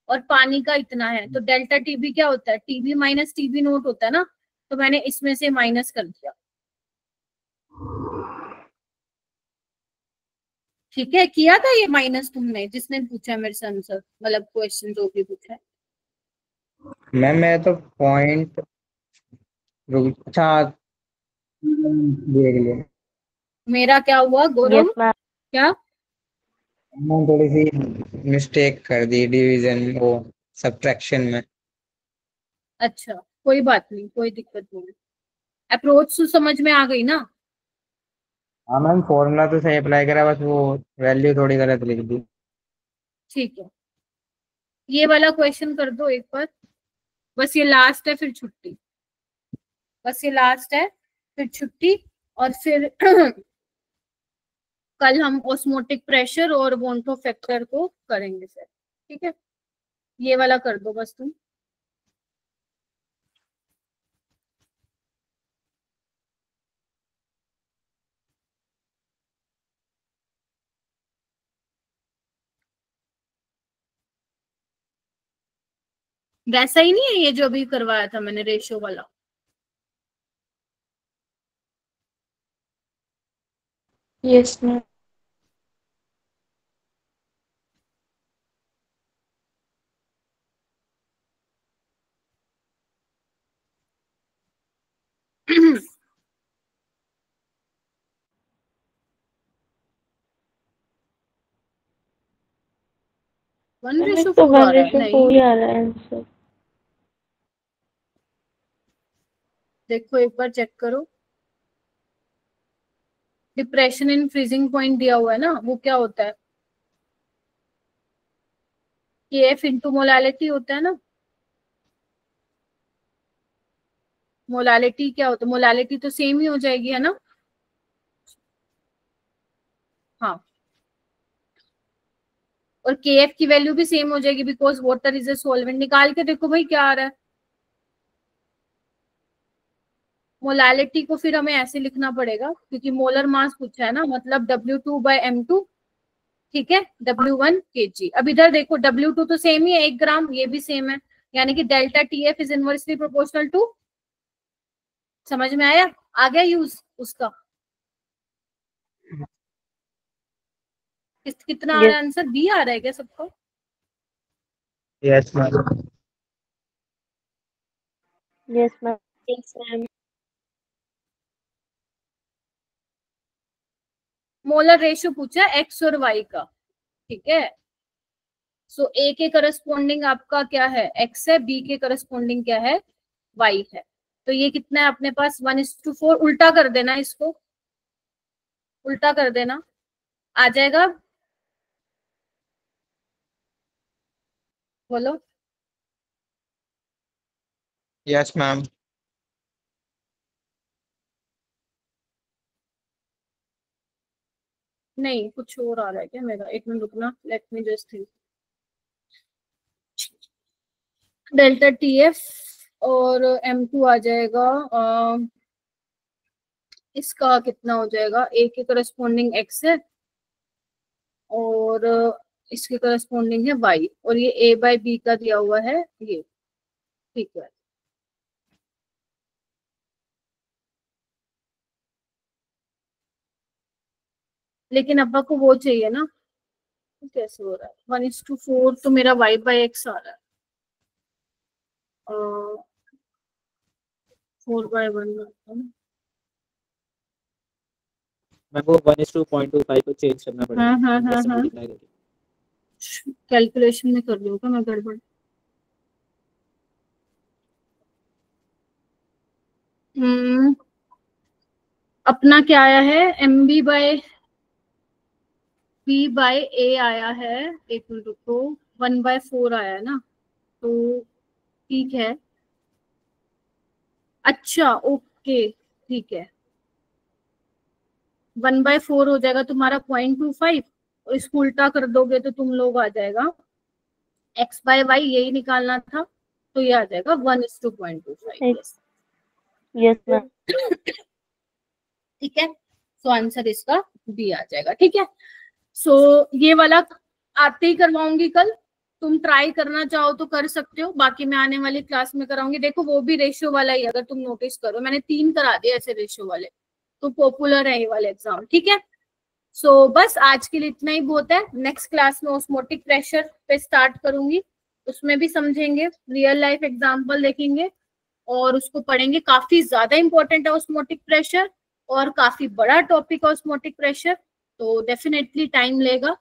और पानी का इतना है, तो डेल्टा टीबी क्या होता है? टीबी माइनस टीबी नोट होता है ना, तो मैंने इसमें से माइनस कर दिया। ठीक है, किया था ये माइनस तुमने, जिसने पूछा है मेरे से आंसर, मतलब क्वेश्चन जो भी पूछा है। मैम मैं तो पॉइंट अच्छा देख लिया। मेरा क्या हुआ गौरव? Yes ma'am. क्या? मैंने थोड़ी सी मिस्टेक कर दी डिवीजन वो सब्ट्रैक्शन में। अच्छा, कोई बात नहीं, कोई दिक्कत नहीं। अप्रोच तो समझ में आ गई ना? हाँ मैम, फॉर्मूला तो सही अप्लाई करा, बस वो वैल्यू थोड़ी गलत लिख दी। ठीक है, ये वाला क्वेश्चन कर दो एक बार। बस ये लास्ट है, फिर छुट्टी। बस ये लास्ट है, फिर छुट्टी। और फिर कल हम ऑस्मोटिक प्रेशर और वोंटो फैक्टर को करेंगे सर, ठीक है। ये वाला कर दो बस तुम। वैसा ही नहीं है ये जो अभी करवाया था मैंने, रेशियो वाला। Yes ma'am. One ma'am ratio तो फोर आ रहा है, 1:4 नहीं ही आ रहा है आंसर। देखो एक बार चेक करो। डिप्रेशन इन फ्रीजिंग पॉइंट दिया हुआ है ना, वो क्या होता है? KF इंटू मोलालिटी होता है ना। मोलालिटी क्या होता है? मोलालिटी तो सेम ही हो जाएगी, है ना। हाँ, और KF की वैल्यू भी सेम हो जाएगी because water is a solvent. निकाल के देखो भाई क्या आ रहा है। मोलालिटी को फिर हमें ऐसे लिखना पड़ेगा क्योंकि मोलर मास पूछा है ना, मतलब W2/M2, ठीक है, W1 kg। अब इधर देखो W2 तो सेम ही है, 1 ग्राम, ये भी सेम है, यानी कि delta TF is inversely proportional to. समझ में आया? आ गया यूज उसका? कितना आ रहा है आंसर? बी आ रहा है क्या सबको? Yes ma'am. Yes ma'am. Yes ma'am. Molar ratio पूछा है एक्स और वाई का, ठीक है। सो ए के करस्पॉन्डिंग आपका क्या है? एक्स है, बी के करस्पॉन्डिंग क्या है? वाई है। तो ये कितना है अपने पास? 1:4। उल्टा कर देना इसको, उल्टा कर देना, आ जाएगा। बोलो। Yes ma'am. नहीं, कुछ और आ रहा है क्या मेरा? एक मिनट रुकना, let me just think. Delta TF और M2 आ जाएगा। इसका कितना हो जाएगा? ए के करस्पॉन्डिंग एक्स है और इसके करस्पॉन्डिंग है वाई, और ये A/B का दिया हुआ है ये, ठीक है। लेकिन अब्बा को वो चाहिए ना, तो कैसे हो रहा है? 1:4 तो मेरा Y/X आ रहा है। 4/1 मैं वो 1:0.25 को चेंज करना पड़ेगा। हाँ। कैलकुलेशन में कर लूंगा मैं गड़बड़। अपना क्या आया है? MB/B/A आया है। एक मिनट रुको, 1/4 आया है ना, तो ठीक है। अच्छा ओके, ठीक है। 1/4 हो जाएगा तुम्हारा 0.25, और इसको उल्टा कर दोगे तो तुम लोग आ जाएगा X/Y, यही निकालना था, तो ये आ जाएगा 1:0.25। Yes ma'am. ठीक है, सो आंसर इसका बी आ जाएगा, ठीक है। सो ये वाला आते ही करवाऊंगी कल, तुम ट्राई करना चाहो तो कर सकते हो, बाकी मैं आने वाली क्लास में कराऊंगी। देखो वो भी रेशियो वाला ही, अगर तुम नोटिस करो मैंने 3 करा दिए ऐसे रेशियो वाले, तो पॉपुलर है ये वाले एग्जाम, ठीक है। सो बस आज के लिए इतना ही बहुत है। नेक्स्ट क्लास में ऑस्मोटिक प्रेशर पे स्टार्ट करूंगी, उसमें भी समझेंगे, रियल लाइफ एग्जाम्पल देखेंगे और उसको पढ़ेंगे। काफी ज्यादा इंपॉर्टेंट है ऑस्मोटिक प्रेशर, और काफी बड़ा टॉपिक है ऑस्मोटिक प्रेशर, तो डेफिनेटली टाइम लेगा।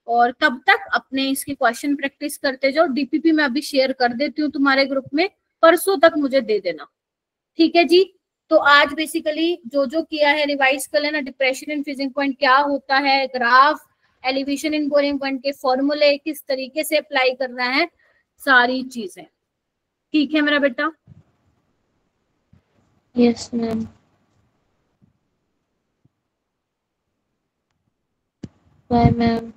और तब तक अपने इसकी क्वेश्चन प्रैक्टिस करते जाओ। DPP में अभी शेयर कर देती हूँ तुम्हारे ग्रुप में, परसों तक मुझे दे देना, ठीक है जी। तो आज बेसिकली जो जो किया है रिवाइज कर लेना। डिप्रेशन इन फ्रीजिंग पॉइंट क्या होता है, graph, elevation in boiling point के फॉर्मूले किस तरीके से अप्लाई करना है, सारी चीजें, ठीक है मेरा बेटा? Yes, ma'am. Bye, ma'am.